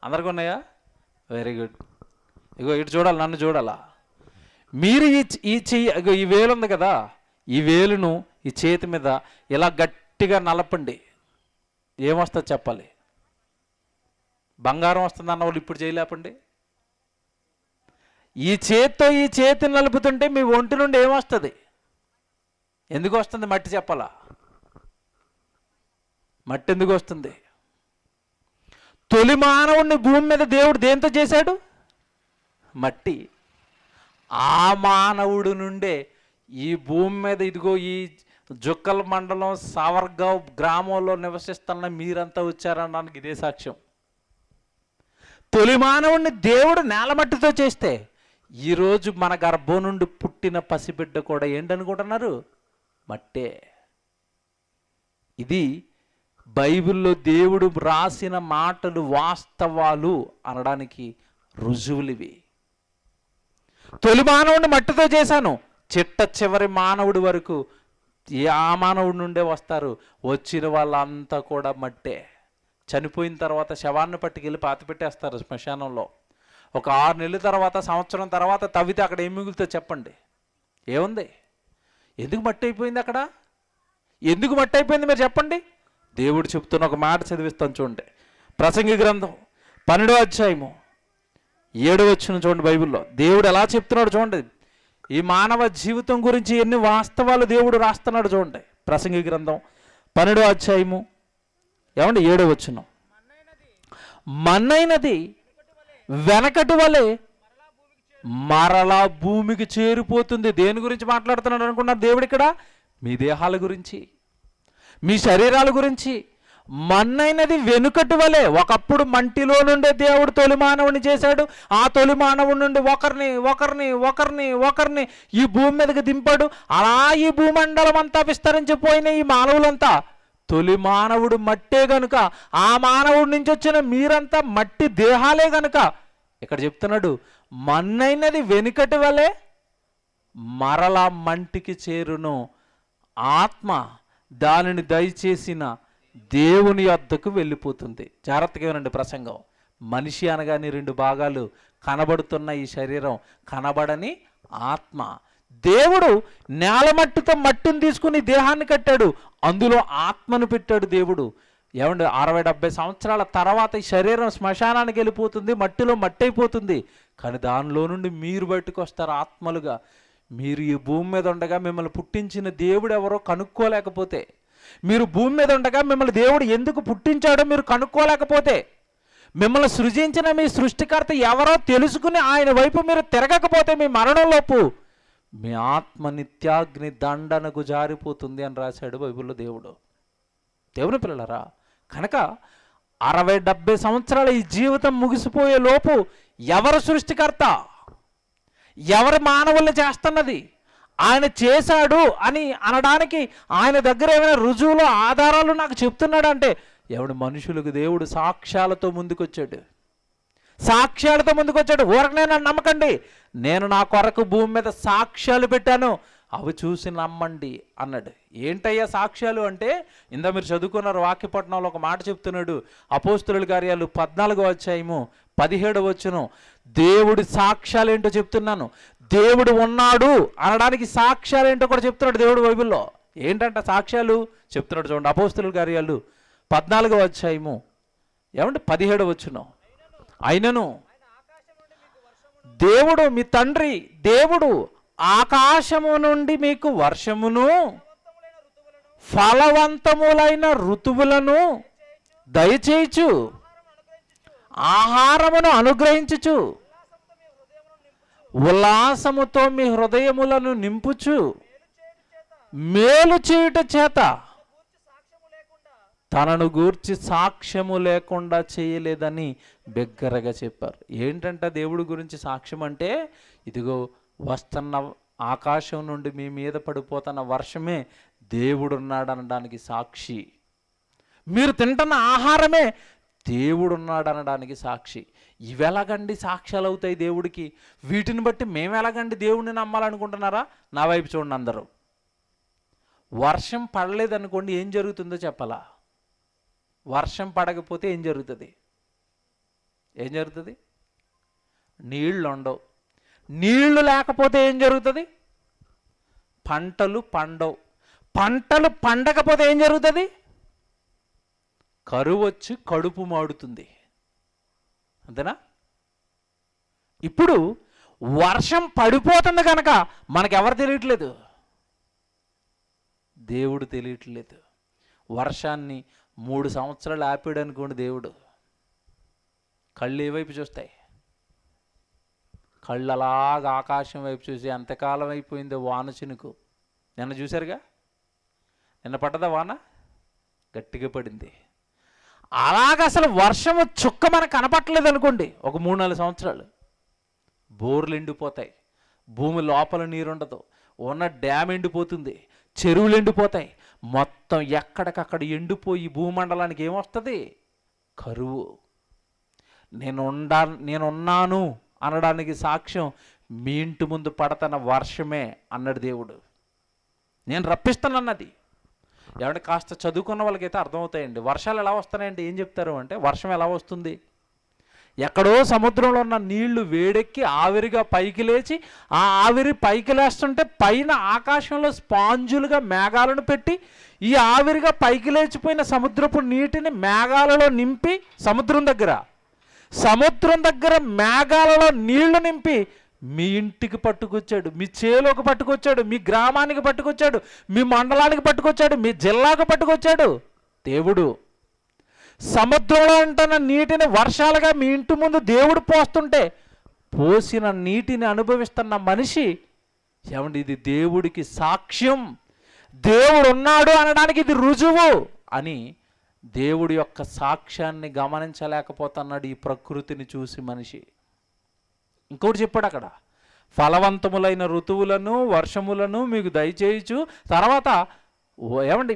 అందరికీ ఉన్నాయా? Very good. ఇగో ఇటు చూడాలి, నన్ను చూడాలా. మీరు ఈ చెయ్యి, ఇగో ఈ వేలు ఉంది కదా, ఈ వేలును ఈ చేతి మీద ఇలా గట్టిగా నలపండి. ఏమొస్తుంది చెప్పాలి? బంగారం వస్తుంది అన్న వాళ్ళు ఇప్పుడు చేయలేపండి. ఈ చేత్తో ఈ చేతిని నలుపుతుంటే మీ ఒంటి నుండి ఏమొస్తుంది? ఎందుకు వస్తుంది? మట్టి చెప్పాలా? మట్టి ఎందుకు వస్తుంది? తొలి మానవుడిని భూమి మీద దేవుడు దేంతో చేశాడు? మట్టి. ఆ మానవుడు నుండే ఈ భూమి మీద ఇదిగో ఈ జుక్కల మండలం సావర్గావ్ గ్రామంలో నివసిస్తున్న మీరంతా వచ్చారనడానికి ఇదే సాక్ష్యం. తొలి మానవుడిని దేవుడు నేలమట్టితో చేస్తే ఈరోజు మన గర్భం నుండి పుట్టిన పసిబిడ్డ కూడా ఏంటనుకుంటున్నారు? మట్టే. ఇది బైబిల్లో దేవుడు రాసిన మాటలు వాస్తవాలు అనడానికి రుజువులు ఇవి. తొలి మానవుడిని మట్టితో చేశాను, చిట్ట చివరి మానవుడి వరకు ఆ మానవుడి నుండే వస్తారు. వచ్చిన వాళ్ళంతా కూడా మట్టే. చనిపోయిన తర్వాత శవాన్ని పట్టుకెళ్ళి పాతి పెట్టేస్తారు శ్మశానంలో. ఒక 6 నెలల తర్వాత, సంవత్సరం తర్వాత తవ్వితే అక్కడ ఏం మిగులుతుందో చెప్పండి? ఏముంది? ఎందుకు మట్టి అయిపోయింది అక్కడ? ఎందుకు మట్టి అయిపోయింది మీరు చెప్పండి? దేవుడు చెప్తున్న ఒక మాట చదివిస్తాను చూడండి. ప్రసంగి గ్రంథం 12వ అధ్యాయము 7వ వచనం చూడండి. బైబిల్లో దేవుడు ఎలా చెప్తున్నాడు చూడండి. ఈ మానవ జీవితం గురించి ఎన్ని వాస్తవాలు దేవుడు రాస్తున్నాడు చూడండి. ప్రసంగి గ్రంథం 12వ అధ్యాయము 7వ వచనం. మన్నైనది వెనకటి వలె మరలా భూమికి చేరిపోతుంది. దేని గురించి మాట్లాడుతున్నాడు అనుకున్నారు దేవుడు ఇక్కడ? మీ దేహాల గురించి, మీ శరీరాల గురించి. మన్నైనది వెనుకటి వలె, ఒకప్పుడు మంటిలో నుండే దేవుడు తొలి మానవుని చేశాడు. ఆ తొలి మానవుడి నుండి ఒకరిని ఈ భూమి మీదకి దింపాడు. అలా ఈ భూమండలం అంతా విస్తరించిపోయిన ఈ మానవులంతా తొలి మానవుడు మట్టే గనుక, ఆ మానవుడి నుంచి వచ్చిన మీరంతా మట్టి దేహాలే గనుక ఇక్కడ చెప్తున్నాడు, మన్నైనది వెనుకటి వలె మరలా మంటికి చేరును. ఆత్మ దానిని దయచేసిన దేవుని యొద్దకు వెళ్ళిపోతుంది. జాగ్రత్తగా వినండి ప్రసంగం. మనిషి అనగానే 2 భాగాలు. కనబడుతున్న ఈ శరీరం, కనబడని ఆత్మ. దేవుడు నేలమట్టితో మట్టిని తీసుకుని దేహాన్ని కట్టాడు, అందులో ఆత్మను పెట్టాడు దేవుడు. ఏమండి, 60-70 సంవత్సరాల తర్వాత ఈ శరీరం శ్మశానానికి వెళ్ళిపోతుంది, మట్టిలో మట్టి అయిపోతుంది. కానీ దానిలో నుండి మీరు బయటకు వస్తారు ఆత్మలుగా. మీరు ఈ భూమి మీద ఉండగా మిమ్మల్ని పుట్టించిన దేవుడు ఎవరో కనుక్కోలేకపోతే, మీరు భూమి మీద ఉండగా మిమ్మల్ని దేవుడు ఎందుకు పుట్టించాడో మీరు కనుక్కోలేకపోతే, మిమ్మల్ని సృజించిన మీ సృష్టికర్త ఎవరో తెలుసుకుని ఆయన వైపు మీరు తిరగకపోతే మీ మరణంలోపు మీ ఆత్మ నిత్యాగ్ని దండనకు జారిపోతుంది అని రాశాడు బైబిల్లో దేవుడు. దేవుని పిల్లలారా, కనుక 60-70 సంవత్సరాల ఈ జీవితం ముగిసిపోయే లోపు ఎవరు సృష్టికర్త, ఎవరు మానవుల్ని చేస్తున్నది, ఆయన చేశాడు అని అనడానికి ఆయన దగ్గర ఏమైనా రుజువులు ఆధారాలు నాకు చెప్తున్నాడు అంటే, ఎవడు మనుషులకు దేవుడు సాక్ష్యాలతో ముందుకొచ్చాడు. సాక్ష్యాలతో ముందుకొచ్చాడు. ఊరకనే నన్ను నమ్మకండి, నేను నా కొరకు భూమి మీద సాక్ష్యాలు పెట్టాను, అవి చూసి నమ్మండి అన్నాడు. ఏంటయ్యా సాక్ష్యాలు అంటే, ఇందా మీరు చదువుకున్నారు వాక్యపట్నంలో ఒక మాట చెప్తున్నాడు. అపోస్తలుల కార్యాలు 14వ అధ్యాయము 17వ వచనం. దేవుడి సాక్ష్యాలు ఏంటో చెప్తున్నాను. దేవుడు ఉన్నాడు అనడానికి సాక్ష్యాలు ఏంటో కూడా చెప్తున్నాడు దేవుడు బైబిల్లో. ఏంటంట సాక్ష్యాలు చెప్తున్నాడు చూడండి. అపోస్తలుల కార్యాలు 14వ అధ్యాయము 17వ వచనం. అయినను దేవుడు మీ తండ్రి దేవుడు ఆకాశము నుండి మీకు వర్షమును ఫలవంతములైన ఋతువులను దయచేయచ్చు, ఆహారమును అనుగ్రహించుచు, ఉల్లాసముతో మీ హృదయములను నింపుచు, మేలు చేయుట చేత తనను గూర్చి సాక్ష్యము లేకుండా చేయలేదని బిగ్గరగా చెప్పారు. ఏంటంటే దేవుడి గురించి సాక్ష్యం అంటే, ఇదిగో వస్తున్న ఆకాశం నుండి మీ మీద పడిపోతున్న వర్షమే దేవుడున్నాడు అనడానికి సాక్షి. మీరు తింటున్న ఆహారమే దేవుడున్నాడు అనడానికి సాక్షి. ఇవి ఎలాగండి సాక్ష్యాలు అవుతాయి దేవుడికి? వీటిని బట్టి మేము ఎలాగండి దేవుడిని నమ్మాలనుకుంటున్నారా? నా వైపు చూడండి అందరూ. వర్షం పడలేదనుకోండి, ఏం జరుగుతుందో చెప్పాలా? వర్షం పడకపోతే ఏం జరుగుతుంది? ఏం జరుగుతుంది? నీళ్ళు ఉండవు. నీళ్లు లేకపోతే ఏం జరుగుతుంది? పంటలు పండవు. పంటలు పండకపోతే ఏం జరుగుతుంది? కరువు వచ్చి కడుపు మాడుతుంది. అంతేనా? ఇప్పుడు వర్షం పడిపోతుంది కనుక మనకెవరు తెలియట్లేదు? దేవుడు తెలియట్లేదు. వర్షాన్ని 3 సంవత్సరాలు ఆపాడు అనుకోండి దేవుడు, కళ్ళు ఏ వైపు చూస్తాయి? కళ్ళు అలాగా ఆకాశం వైపు చూసి ఎంతకాలం అయిపోయిందో వాన చినుకు. నిన్న చూశారుగా, నిన్న పడ్డదా వాన? గట్టిగా పడింది. అలాగ అసలు వర్షము చుక్క మనకు కనపట్టలేదు అనుకోండి, ఒక 3-4 సంవత్సరాలు బోర్లు ఎండిపోతాయి, భూమి లోపల నీరుండదు, ఉన్న డ్యామ్ ఎండిపోతుంది, చెరువులు ఎండిపోతాయి, మొత్తం ఎక్కడికక్కడ ఎండిపోయి భూమండలానికి ఏమొస్తుంది? కరువు. నేనున్నాను అనడానికి సాక్ష్యం మీ ఇంటి ముందు పడతన్న వర్షమే అన్నాడు దేవుడు. నేను రప్పిస్తానన్నది. ఏమంటే కాస్త చదువుకున్న వాళ్ళకైతే అర్థమవుతాయండి. వర్షాలు ఎలా వస్తున్నాయంటే ఏం చెప్తారు అంటే, వర్షం ఎలా వస్తుంది? ఎక్కడో సముద్రంలో ఉన్న నీళ్లు వేడెక్కి ఆవిరిగా పైకి లేచి, ఆ ఆవిరి పైకి లేస్తుంటే పైన ఆకాశంలో స్పాంజులుగా మేఘాలను పెట్టి, ఈ ఆవిరిగా పైకి లేచిపోయిన సముద్రపు నీటిని మేఘాలలో నింపి సముద్రం దగ్గర మేఘాలలో నీళ్లు నింపి మీ ఇంటికి పట్టుకొచ్చాడు, మీ చేలోకి పట్టుకొచ్చాడు, మీ గ్రామానికి పట్టుకొచ్చాడు, మీ మండలానికి పట్టుకొచ్చాడు, మీ జిల్లాకు పట్టుకొచ్చాడు దేవుడు. సముద్రంలో ఉంటున్న నీటిని వర్షాలుగా మీ ఇంటి ముందు దేవుడు పోస్తుంటే, పోసిన నీటిని అనుభవిస్తున్న మనిషి ఏమండి, ఇది దేవుడికి సాక్ష్యం, దేవుడు ఉన్నాడు అనడానికి ఇది రుజువు అని దేవుడి యొక్క సాక్ష్యాన్ని గమనించలేకపోతున్నాడు ఈ ప్రకృతిని చూసి మనిషి. ఇంకోటి చెప్పాడు అక్కడ, ఫలవంతములైన ఋతువులను వర్షములను మీకు దయచేయచ్చు. తర్వాత ఏమండి,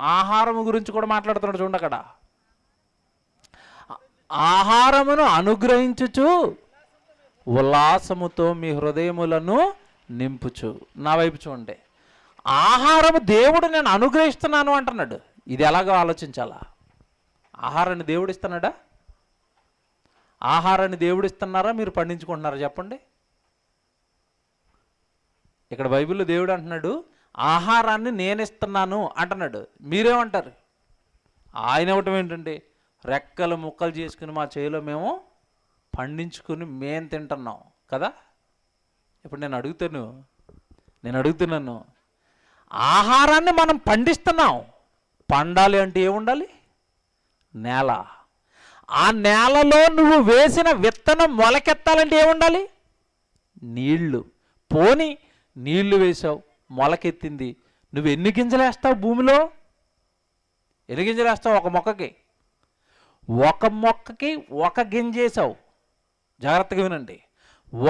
ఆహారము గురించి కూడా మాట్లాడుతున్నాడు చూడండి అక్కడ. ఆహారమును అనుగ్రహించుచు ఉల్లాసముతో మీ హృదయములను నింపుచు. నా వైపు చూడండి. ఆహారము దేవుడు నేను అనుగ్రహిస్తున్నాను అంటున్నాడు. ఇది ఎలాగో ఆలోచించాలా? ఆహారాన్ని దేవుడు ఇస్తున్నాడా? ఆహారాన్ని దేవుడు ఇస్తున్నారా, మీరు పండించుకుంటున్నారా? చెప్పండి. ఇక్కడ బైబిల్లో దేవుడు అంటున్నాడు, ఆహారాన్ని నేను ఇస్తున్నాను అంటున్నాడు. మీరేమంటారు? ఆయన ఇవ్వటం ఏంటండి? రెక్కలు ముక్కలు చేసుకుని మా చేలో మేము పండించుకుని మేము తింటున్నాం కదా. ఇప్పుడు నేను అడుగుతున్నాను, ఆహారాన్ని మనం పండిస్తున్నాం. పండాలి అంటే ఏముండాలి? నేల. ఆ నేలలో నువ్వు వేసిన విత్తనం మొలకెత్తాలంటే ఏముండాలి? నీళ్లు. పోని నీళ్లు వేసావు, మొలకెత్తింది. నువ్వు ఎన్ని గింజలు వేస్తావు భూమిలో? ఎన్ని గింజలు వేస్తావు ఒక మొక్కకి? ఒక మొక్కకి ఒక గింజ వేసావు. జాగ్రత్తగా వినండి.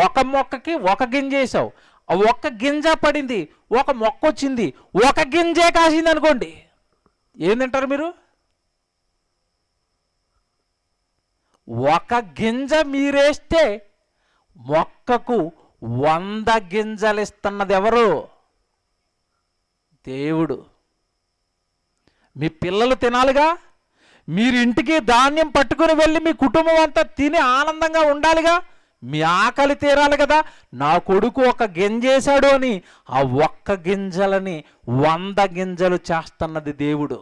ఒక మొక్కకి ఒక గింజ వేసావు. ఆ ఒక్క గింజ పడింది, ఒక మొక్క వచ్చింది, ఒక గింజే కాసింది అనుకోండి, ఏం తింటారు మీరు? ఒక గింజ మీరేస్తే మొక్కకు 100 గింజలు ఇస్తున్నది ఎవరు? దేవుడు. మీ పిల్లలు తినాలిగా, మీరు ఇంటికి ధాన్యం పట్టుకుని వెళ్ళి మీ కుటుంబం అంతా తిని ఆనందంగా ఉండాలిగా, మీ ఆకలి తీరాలి కదా. నా కొడుకు ఒక గింజేశాడు అని ఆ ఒక్క గింజలని 100 గింజలు చేస్తున్నది దేవుడు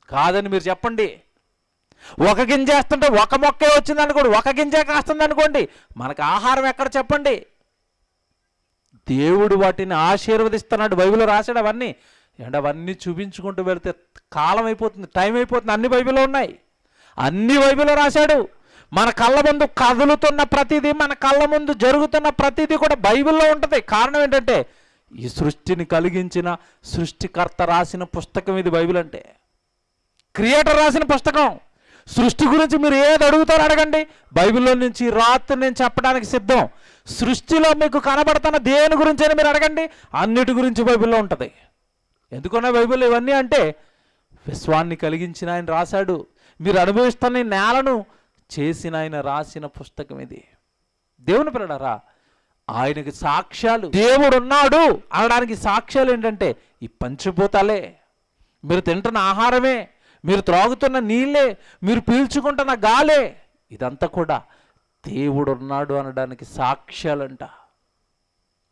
కాదని మీరు చెప్పండి. ఒక గింజ వేస్తుంటే ఒక మొక్కే వచ్చింది అనుకోండి, ఒక గింజే కాస్తుంది అనుకోండి, మనకు ఆహారం ఎక్కడ చెప్పండి? దేవుడు వాటిని ఆశీర్వదిస్తున్నాడు. బైబిల్లో రాశాడు అవన్నీ. అండ్ అవన్నీ చూపించుకుంటూ వెళితే కాలం అయిపోతుంది, టైం అయిపోతుంది. అన్ని బైబిల్లో ఉన్నాయి, అన్ని బైబిల్లో రాశాడు. మన కళ్ళ ముందు కదులుతున్న ప్రతిదీ, మన కళ్ళ ముందు జరుగుతున్న ప్రతిదీ కూడా బైబిల్లో ఉంటుంది. కారణం ఏంటంటే ఈ సృష్టిని కలిగించిన సృష్టికర్త రాసిన పుస్తకం ఇది. బైబిల్ అంటే క్రియేటర్ రాసిన పుస్తకం. సృష్టి గురించి మీరు ఏది అడుగుతారో అడగండి, బైబిల్లో నుంచి రాత్రి నేను చెప్పడానికి సిద్ధం. సృష్టిలో మీకు కనబడుతున్న దేని గురించి అని మీరు అడగండి, అన్నిటి గురించి బైబిల్లో ఉంటుంది. ఎందుకన్నా బైబిల్ ఇవన్నీ అంటే విశ్వాన్ని కలిగించిన ఆయన రాశాడు. మీరు అనుభవిస్తున్న నేలను చేసిన ఆయన రాసిన పుస్తకం ఇది. దేవుని పిల్లలారా, ఆయనకి సాక్ష్యాలు, దేవుడు ఉన్నాడు అనడానికి సాక్ష్యాలు ఏంటంటే ఈ పంచభూతాలే, మీరు తింటున్న ఆహారమే, మీరు త్రాగుతున్న నీళ్ళే, మీరు పీల్చుకుంటున్న గాలే, ఇదంతా కూడా దేవుడు ఉన్నాడు అనడానికి సాక్ష్యాలంట.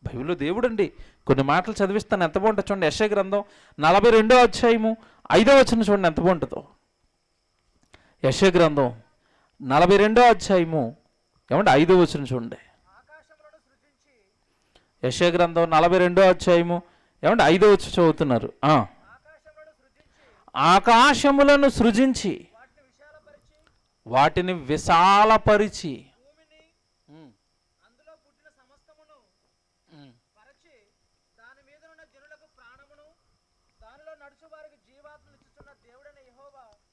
బైబిల్లో దేవుడు అండి. కొన్ని మాటలు చదివిస్తాను, ఎంత బాగుంటుంది చూడండి. యెషయా గ్రంథం 42వ అధ్యాయము 5వ వచనం చూడండి, ఎంత బాగుంటుందో. యెషయా గ్రంథం 42వ అధ్యాయము ఏమంటే 5వ వచనం చూడండి. యెషయా గ్రంథం 42వ అధ్యాయము ఏమంటే 5వ వచనం చదువుతున్నారు. ఆకాశములను సృజించి వాటిని విశాలపరిచి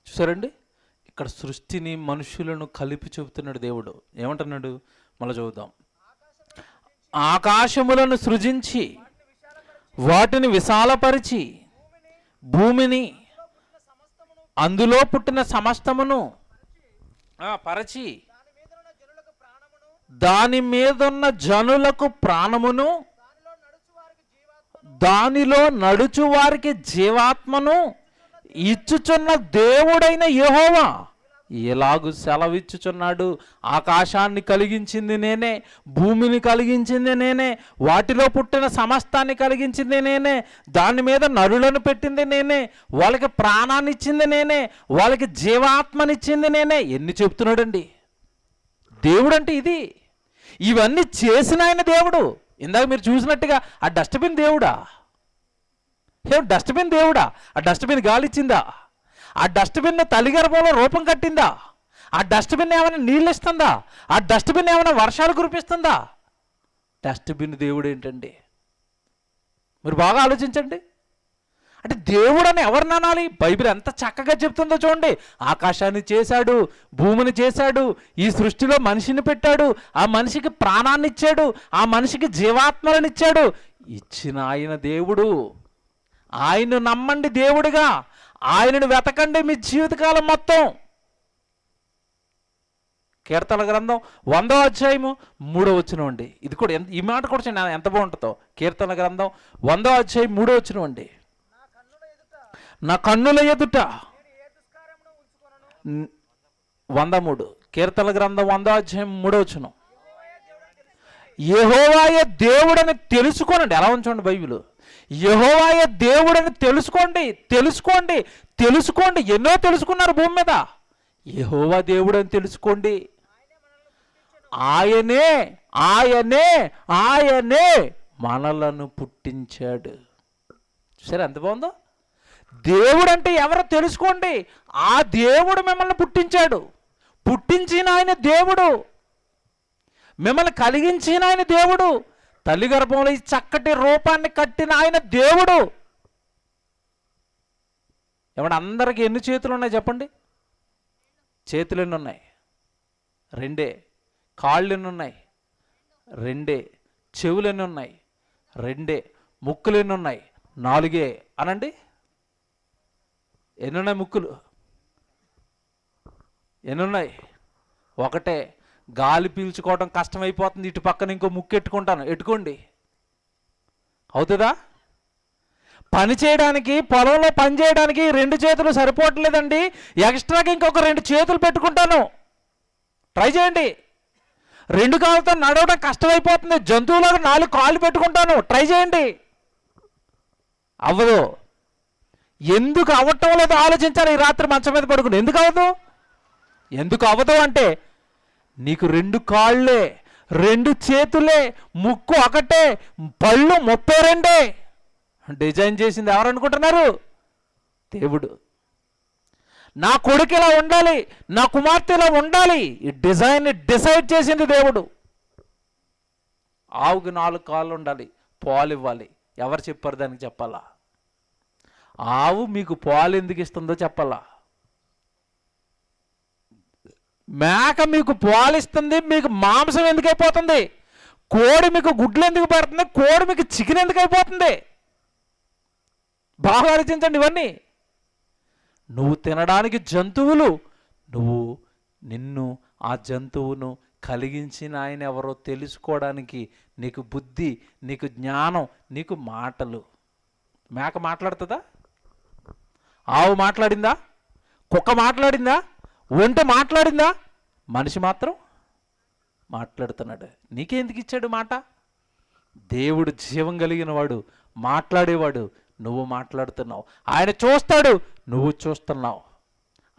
చూసారండి, ఇక్కడ సృష్టిని మనుషులను కలిపి చెబుతున్నాడు దేవుడు. ఏమంటున్నాడు మళ్ళీ చదువుదాం. ఆకాశములను సృజించి వాటిని విశాలపరిచి భూమిని అందులో పుట్టిన సమస్తమును పరచి దాని మీదున్న జనులకు ప్రాణమును దానిలో నడుచు వారికి జీవాత్మను ఇచ్చుచున్న దేవుడైన యెహోవా ఎలాగూ సెలవిచ్చుచున్నాడు. ఆకాశాన్ని కలిగించింది నేనే, భూమిని కలిగించింది నేనే, వాటిలో పుట్టిన సమస్తాన్ని కలిగించింది నేనే, దాని మీద నరులను పెట్టింది నేనే, వాళ్ళకి ప్రాణాన్ని ఇచ్చింది నేనే, వాళ్ళకి జీవాత్మనిచ్చింది నేనే. ఎన్ని చెప్తున్నాడండి దేవుడు అంటే ఇది. ఇవన్నీ చేసిన ఆయన దేవుడు. ఇందాక మీరు చూసినట్టుగా ఆ డస్ట్బిన్ దేవుడా? ఏం డస్ట్బిన్ దేవుడా? ఆ డస్ట్బిన్ గాలి ఇచ్చిందా? ఆ డస్ట్బిన్ తల్లిగర్భంలో రూపం కట్టిందా? ఆ డస్ట్బిన్ ఏమైనా నీళ్ళు ఇస్తుందా? ఆ డస్ట్బిన్ ఏమైనా వర్షాలు కురిపిస్తుందా? డస్ట్బిన్ దేవుడు ఏంటండి? మీరు బాగా ఆలోచించండి. అంటే దేవుడు అని ఎవరిని అనాలి? బైబిల్ ఎంత చక్కగా చెప్తుందో చూడండి. ఆకాశాన్ని చేశాడు, భూమిని చేశాడు, ఈ సృష్టిలో మనిషిని పెట్టాడు, ఆ మనిషికి ప్రాణాన్ని ఇచ్చాడు, ఆ మనిషికి జీవాత్మలను ఇచ్చాడు. ఇచ్చిన ఆయన దేవుడు. ఆయన నమ్మండి దేవుడిగా, ఆయనను వెతకండి మీ జీవితకాలం మొత్తం. కీర్తన గ్రంథం 100వ అధ్యాయము 3వ వచనం అండి. ఇది కూడా ఈ మాట కూడా ఎంత బాగుంటుందో. కీర్తన గ్రంథం 100వ అధ్యాయం 3వ వచనం అండి. నా కన్నుల ఎదుట 103 కీర్తన గ్రంథం 100వ అధ్యాయం 3వ వచనం. యెహోవాయే దేవుడని తెలుసుకోనండి. ఎలా ఉంచండి బైబిల్. యెహోవాయే దేవుడని తెలుసుకోండి, తెలుసుకోండి, తెలుసుకోండి. ఎన్నో తెలుసుకున్నారు భూమి మీద. యెహోవా దేవుడని తెలుసుకోండి. ఆయనే ఆయనే ఆయనే మనలను పుట్టించాడు. సరే, ఎంత బాగుందో. దేవుడు అంటే ఎవరో తెలుసుకోండి. ఆ దేవుడు మిమ్మల్ని పుట్టించాడు. పుట్టించిన ఆయన దేవుడు, మిమ్మల్ని కలిగించిన ఆయన దేవుడు, తల్లి గర్భంలో ఈ చక్కటి రూపాన్ని కట్టిన ఆయన దేవుడు. ఏమంటే అందరికీ ఎన్ని చేతులు ఉన్నాయి చెప్పండి? చేతులు ఎన్ని ఉన్నాయి? రెండే. కాళ్ళు ఎన్ని ఉన్నాయి? రెండే. చెవులు ఎన్ని ఉన్నాయి? రెండే. ముక్కులు ఎన్ని ఉన్నాయి? నాలుగే. అనండి, ఎన్నున్నాయి ముక్కులు? ఎన్నున్నాయి? ఒకటే. గాలి పీల్చుకోవడం కష్టమైపోతుంది, ఇటు పక్కన ఇంకో ముక్కు ఎట్టుకుంటాను. ఎట్టుకోండి, అవుతుందా? పని చేయడానికి, పొలంలో పని చేయడానికి 2 చేతులు సరిపోవట్లేదండి, ఎక్స్ట్రాగా ఇంకొక 2 చేతులు పెట్టుకుంటాను. ట్రై చేయండి. 2 కాళ్ళతో నడవడం కష్టమైపోతుంది, జంతువులాగా 4 కాళ్ళు పెట్టుకుంటాను. ట్రై చేయండి, అవ్వదు. ఎందుకు అవ్వటం లేదో ఆలోచించాలి. ఈ రాత్రి మంచం మీద పడుకుని ఎందుకు అవ్వదు? ఎందుకు అవ్వదు అంటే, నీకు 2 కాళ్ళే, 2 చేతులే, ముక్కు ఒకటే, పళ్ళు 32. డిజైన్ చేసింది ఎవరు అనుకుంటున్నారు? దేవుడు. నా కొడుకు ఇలా ఉండాలి, నా కుమార్తె ఇలా ఉండాలి, ఈ డిజైన్ని డిసైడ్ చేసింది దేవుడు. ఆవుకి 4 కాళ్ళు ఉండాలి, పాలు ఇవ్వాలి. ఎవరు చెప్పారు దానికి? చెప్పాలా? ఆవు మీకు పాలు ఎందుకు ఇస్తుందో చెప్పాలా? మేక మీకు పాలు ఇస్తుంది, మీకు మాంసం ఎందుకు అయిపోతుంది? కోడి మీకు గుడ్లు ఎందుకు పెడుతుంది? కోడి మీకు చికెన్ ఎందుకు అయిపోతుంది? బాగా ఆలోచించండి. ఇవన్నీ నువ్వు తినడానికి జంతువులు, నిన్ను ఆ జంతువును కలిగించిన ఆయన ఎవరో తెలుసుకోవడానికి నీకు బుద్ధి, నీకు జ్ఞానం, నీకు మాటలు. మేక మాట్లాడుతుందా? ఆవు మాట్లాడిందా? కుక్క మాట్లాడిందా? ఒంటె మాట్లాడిందా? మనిషి మాత్రం మాట్లాడుతున్నాడు. నీకెందుకు ఇచ్చాడు మాట? దేవుడు జీవం కలిగిన వాడు, మాట్లాడేవాడు. నువ్వు మాట్లాడుతున్నావు. ఆయన చూస్తాడు, నువ్వు చూస్తున్నావు.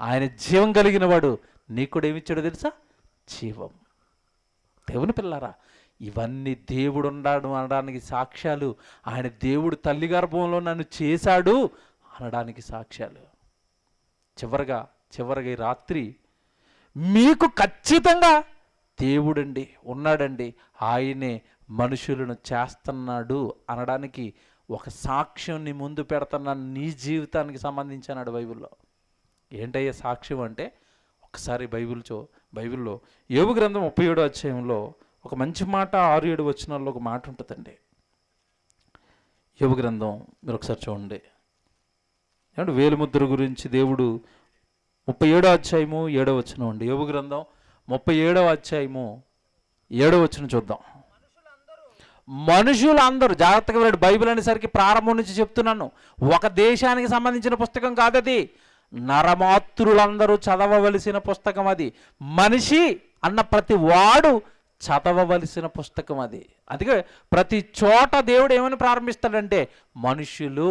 ఆయన జీవం కలిగిన వాడు. నీకు కూడా ఏమిచ్చాడో తెలుసా? జీవం. దేవుని పిల్లారా, ఇవన్నీ దేవుడు ఉన్నాడు అనడానికి సాక్ష్యాలు. ఆయన దేవుడు తల్లి గర్భంలో నన్ను చేశాడు అనడానికి సాక్ష్యాలు. చివరగా ఈ రాత్రి మీకు ఖచ్చితంగా దేవుడండి ఉన్నాడండి, ఆయనే మనుషులను చేస్తున్నాడు అనడానికి ఒక సాక్ష్యం నీ ముందు పెడుతున్నాను, నీ జీవితానికి సంబంధించి అన్నాడు బైబిల్లో. ఏంటయ్యే సాక్ష్యం అంటే, ఒకసారి బైబిల్లో యోబు గ్రంథం 37వ అధ్యాయంలో ఒక మంచి మాట 6-7 వచనాల్లో ఒక మాట ఉంటుందండి. యోబు గ్రంథం మీరు ఒకసారి చూడండి. ఏమంటే వేలుముద్ర గురించి దేవుడు 37వ అధ్యాయము 7వ వచనం అండి. యోబు గ్రంథం 37వ అధ్యాయము 7వ వచనం చూద్దాం. మనుషులందరూ జాగ్రత్తగా వెళ్ళండి. బైబిల్ అనేసరికి ప్రారంభం నుంచి చెప్తున్నాను, ఒక దేశానికి సంబంధించిన పుస్తకం కాదది. నరమాతృలందరూ చదవవలసిన పుస్తకం అది. మనిషి అన్న ప్రతి వాడు చదవవలసిన పుస్తకం అది. అందుకే ప్రతి చోట దేవుడు ఏమని ప్రారంభిస్తాడంటే మనుషులు,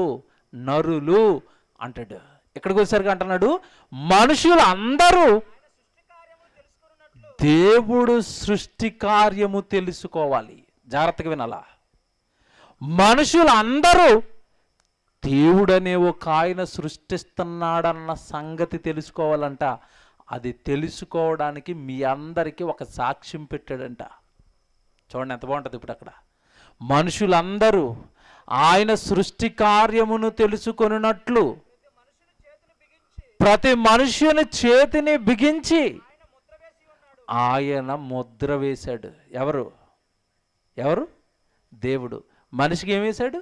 నరులు అంటాడు. ఇక్కడికి వచ్చేసరికి అంటున్నాడు మనుషులు అందరూ దేవుడు సృష్టి కార్యము తెలుసుకోవాలి. జాగ్రత్తగా వినాలా. మనుషులు అందరూ దేవుడనే ఒక ఆయన సృష్టిస్తున్నాడన్న సంగతి తెలుసుకోవాలంట. అది తెలుసుకోవడానికి మీ అందరికీ ఒక సాక్ష్యం పెట్టాడంట. చూడండి ఎంత బాగుంటుంది. ఇప్పుడు అక్కడ మనుషులందరూ ఆయన సృష్టి కార్యమును తెలుసుకొనున్నట్లు ప్రతి మనుషుని చేతిని బిగించి ఆయన ముద్ర వేశాడు. ఎవరు? దేవుడు. మనిషికి ఏం వేశాడు?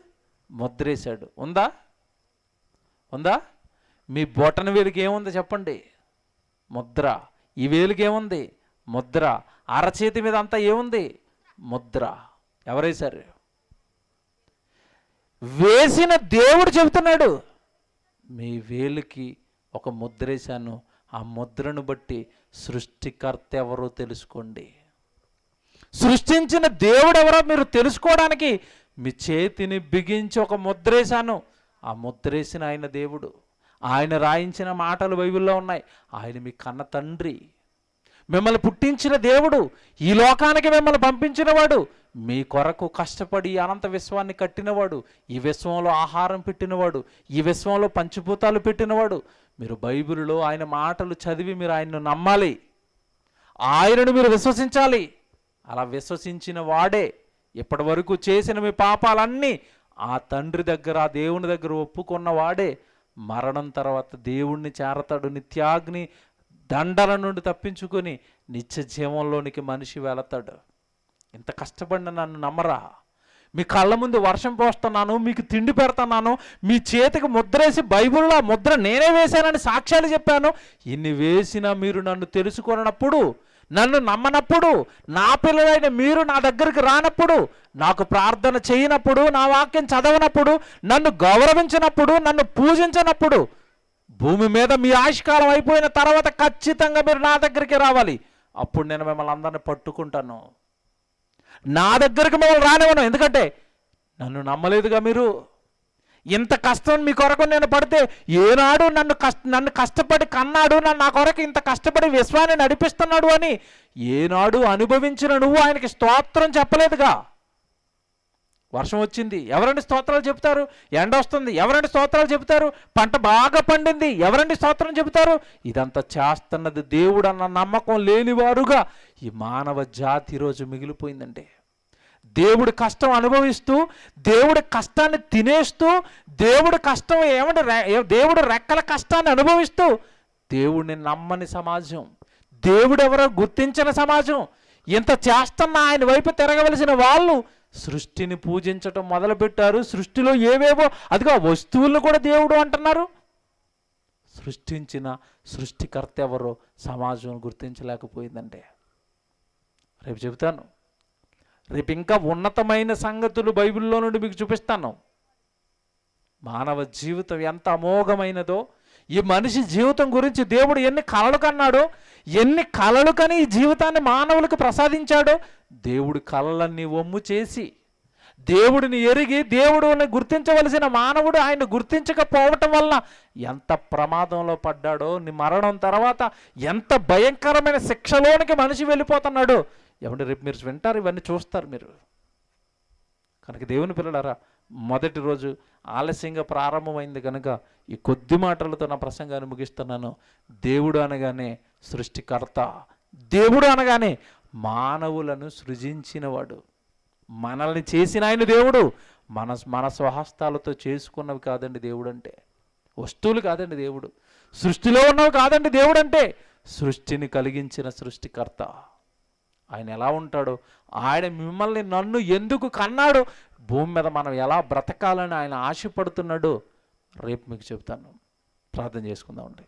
ముద్ర వేశాడు. ఉందా? మీ బొటన వేలికి ఏముంది చెప్పండి? ముద్ర. ఈ వేలికి ఏముంది? ముద్ర. అరచేతి మీద అంతా ఏముంది? ముద్ర. ఎవరేశారు? వేసిన దేవుడు చెబుతున్నాడు, మీ వేలికి ఒక ముద్ర వేశాను, ఆ ముద్రను బట్టి సృష్టికర్త ఎవరో తెలుసుకోండి. సృష్టించిన దేవుడు ఎవరో మీరు తెలుసుకోవడానికి మీ చేతిని బిగించి ఒక ముద్ర వేశాను. ఆ ముద్ర వేసిన ఆయన దేవుడు. ఆయన రాయించిన మాటలు బైబిల్లో ఉన్నాయి. ఆయన మీ కన్న తండ్రి. మిమ్మల్ని పుట్టించిన దేవుడు, ఈ లోకానికి మిమ్మల్ని పంపించినవాడు, మీ కొరకు కష్టపడి అనంత విశ్వాన్ని కట్టినవాడు, ఈ విశ్వంలో ఆహారం పెట్టినవాడు, ఈ విశ్వంలో పంచభూతాలు పెట్టినవాడు. మీరు బైబిల్లో ఆయన మాటలు చదివి మీరు ఆయన్ను నమ్మాలి, ఆయనను మీరు విశ్వసించాలి. అలా విశ్వసించిన వాడే ఇప్పటి వరకు చేసిన మీ పాపాలన్నీ ఆ తండ్రి దగ్గర, ఆ దేవుని దగ్గర ఒప్పుకున్న వాడే మరణం తర్వాత దేవుణ్ణి చేరతాడు. నిత్యాగ్ని దండల నుండి తప్పించుకొని నిత్య జీవంలోనికి మనిషి వెళతాడు. ఇంత కష్టపడిన నన్ను నమ్మరా? మీ కళ్ళ ముందు వర్షం పోస్తున్నాను, మీకు తిండి పెడుతున్నాను, మీ చేతికి ముద్రేసి బైబిల్లో ముద్ర నేనే వేశానని సాక్ష్యాలు చెప్పాను. ఇన్ని వేసినా మీరు నన్ను తెలుసుకొనప్పుడు, నన్ను నమ్మనప్పుడు, నా పిల్లలైన మీరు నా దగ్గరికి రానప్పుడు, నాకు ప్రార్థన చేయనప్పుడు, నా వాక్యం చదవనప్పుడు, నన్ను గౌరవించినప్పుడు, నన్ను పూజించినప్పుడు, భూమి మీద మీ ఆయుష్కాలం అయిపోయిన తర్వాత ఖచ్చితంగా మీరు నా దగ్గరికి రావాలి. అప్పుడు నేను మిమ్మల్ని అందరిని పట్టుకుంటాను. నా దగ్గరికి మిమ్మల్ని రానివ్వను. ఎందుకంటే నన్ను నమ్మలేదుగా మీరు. ఇంత కష్టం మీ కొరకు నేను పడితే, ఏనాడు నన్ను కష్టపడి కన్నాడు, నా కొరకు ఇంత కష్టపడి విశ్వాన్ని నడిపిస్తున్నాడు అని ఏనాడు అనుభవించిన నువ్వు ఆయనకి స్తోత్రం చెప్పలేదుగా. వర్షం వచ్చింది, ఎవరండి స్తోత్రాలు చెబుతారు? ఎండ వస్తుంది, ఎవరండి స్తోత్రాలు చెబుతారు? పంట బాగా పండింది, ఎవరండి స్తోత్రం చెబుతారు? ఇదంతా చేస్తున్నది దేవుడు అన్న నమ్మకం లేనివారుగా ఈ మానవ జాతి ఈరోజు మిగిలిపోయిందండి. దేవుడి కష్టం అనుభవిస్తూ, దేవుడి కష్టాన్ని తినేస్తూ, దేవుడి కష్టం దేవుడు రెక్కల కష్టాన్ని అనుభవిస్తూ, దేవుడిని నమ్మని సమాజం, దేవుడెవరో గుర్తించిన సమాజం, ఇంత చేస్తున్న ఆయన వైపు తిరగవలసిన వాళ్ళు సృష్టిని పూజించటం మొదలుపెట్టారు. సృష్టిలో ఏవేవో, అదిగో వస్తువులను కూడా దేవుడు అంటున్నారు. సృష్టించిన సృష్టికర్త ఎవరో సమాజం గుర్తించలేకపోయిందంటే. రేపు చెబుతాను, రేపు ఇంకా ఉన్నతమైన సంగతులు బైబిల్లో నుండి మీకు చూపిస్తాను. మానవ జీవితం ఎంత అమోఘమైనదో, ఈ మనిషి జీవితం గురించి దేవుడు ఎన్ని కలలు కన్నాడో, ఎన్ని కలలు కని ఈ జీవితాన్ని మానవులకు ప్రసాదించాడో, దేవుడి కలలన్నీ ఒమ్ము చేసి, దేవుడిని ఎరిగి దేవుడిని గుర్తించవలసిన మానవుడు ఆయన గుర్తించకపోవటం వల్ల ఎంత ప్రమాదంలో పడ్డాడో, మరణం తర్వాత ఎంత భయంకరమైన శిక్షలోనికి మనిషి వెళ్ళిపోతున్నాడో. ఏమంటే రేపు మీరు వింటారు, ఇవన్నీ చూస్తారు మీరు. కనుక దేవుని పిల్లలారా, మొదటి రోజు ఆలస్యంగా ప్రారంభమైంది కనుక ఈ కొద్ది మాటలతో నా ప్రసంగాన్ని ముగిస్తున్నాను. దేవుడు అనగానే సృష్టికర్త, దేవుడు అనగానే మానవులను సృజించినవాడు, మనల్ని చేసిన ఆయన దేవుడు. మన స్వహస్తాలతో చేసుకున్నవి కాదండి దేవుడు అంటే, వస్తువులు కాదండి దేవుడు, సృష్టిలో ఉన్నవి కాదండి దేవుడు అంటే. సృష్టిని కలిగించిన సృష్టికర్త ఆయన ఎలా ఉంటాడో, ఆయన మిమ్మల్ని నన్ను ఎందుకు కన్నాడు, భూమి మీద మనం ఎలా బ్రతకాలని ఆయన ఆశపడుతున్నాడో రేపు మీకు చెప్తాను. ప్రార్థన చేసుకుందామండి.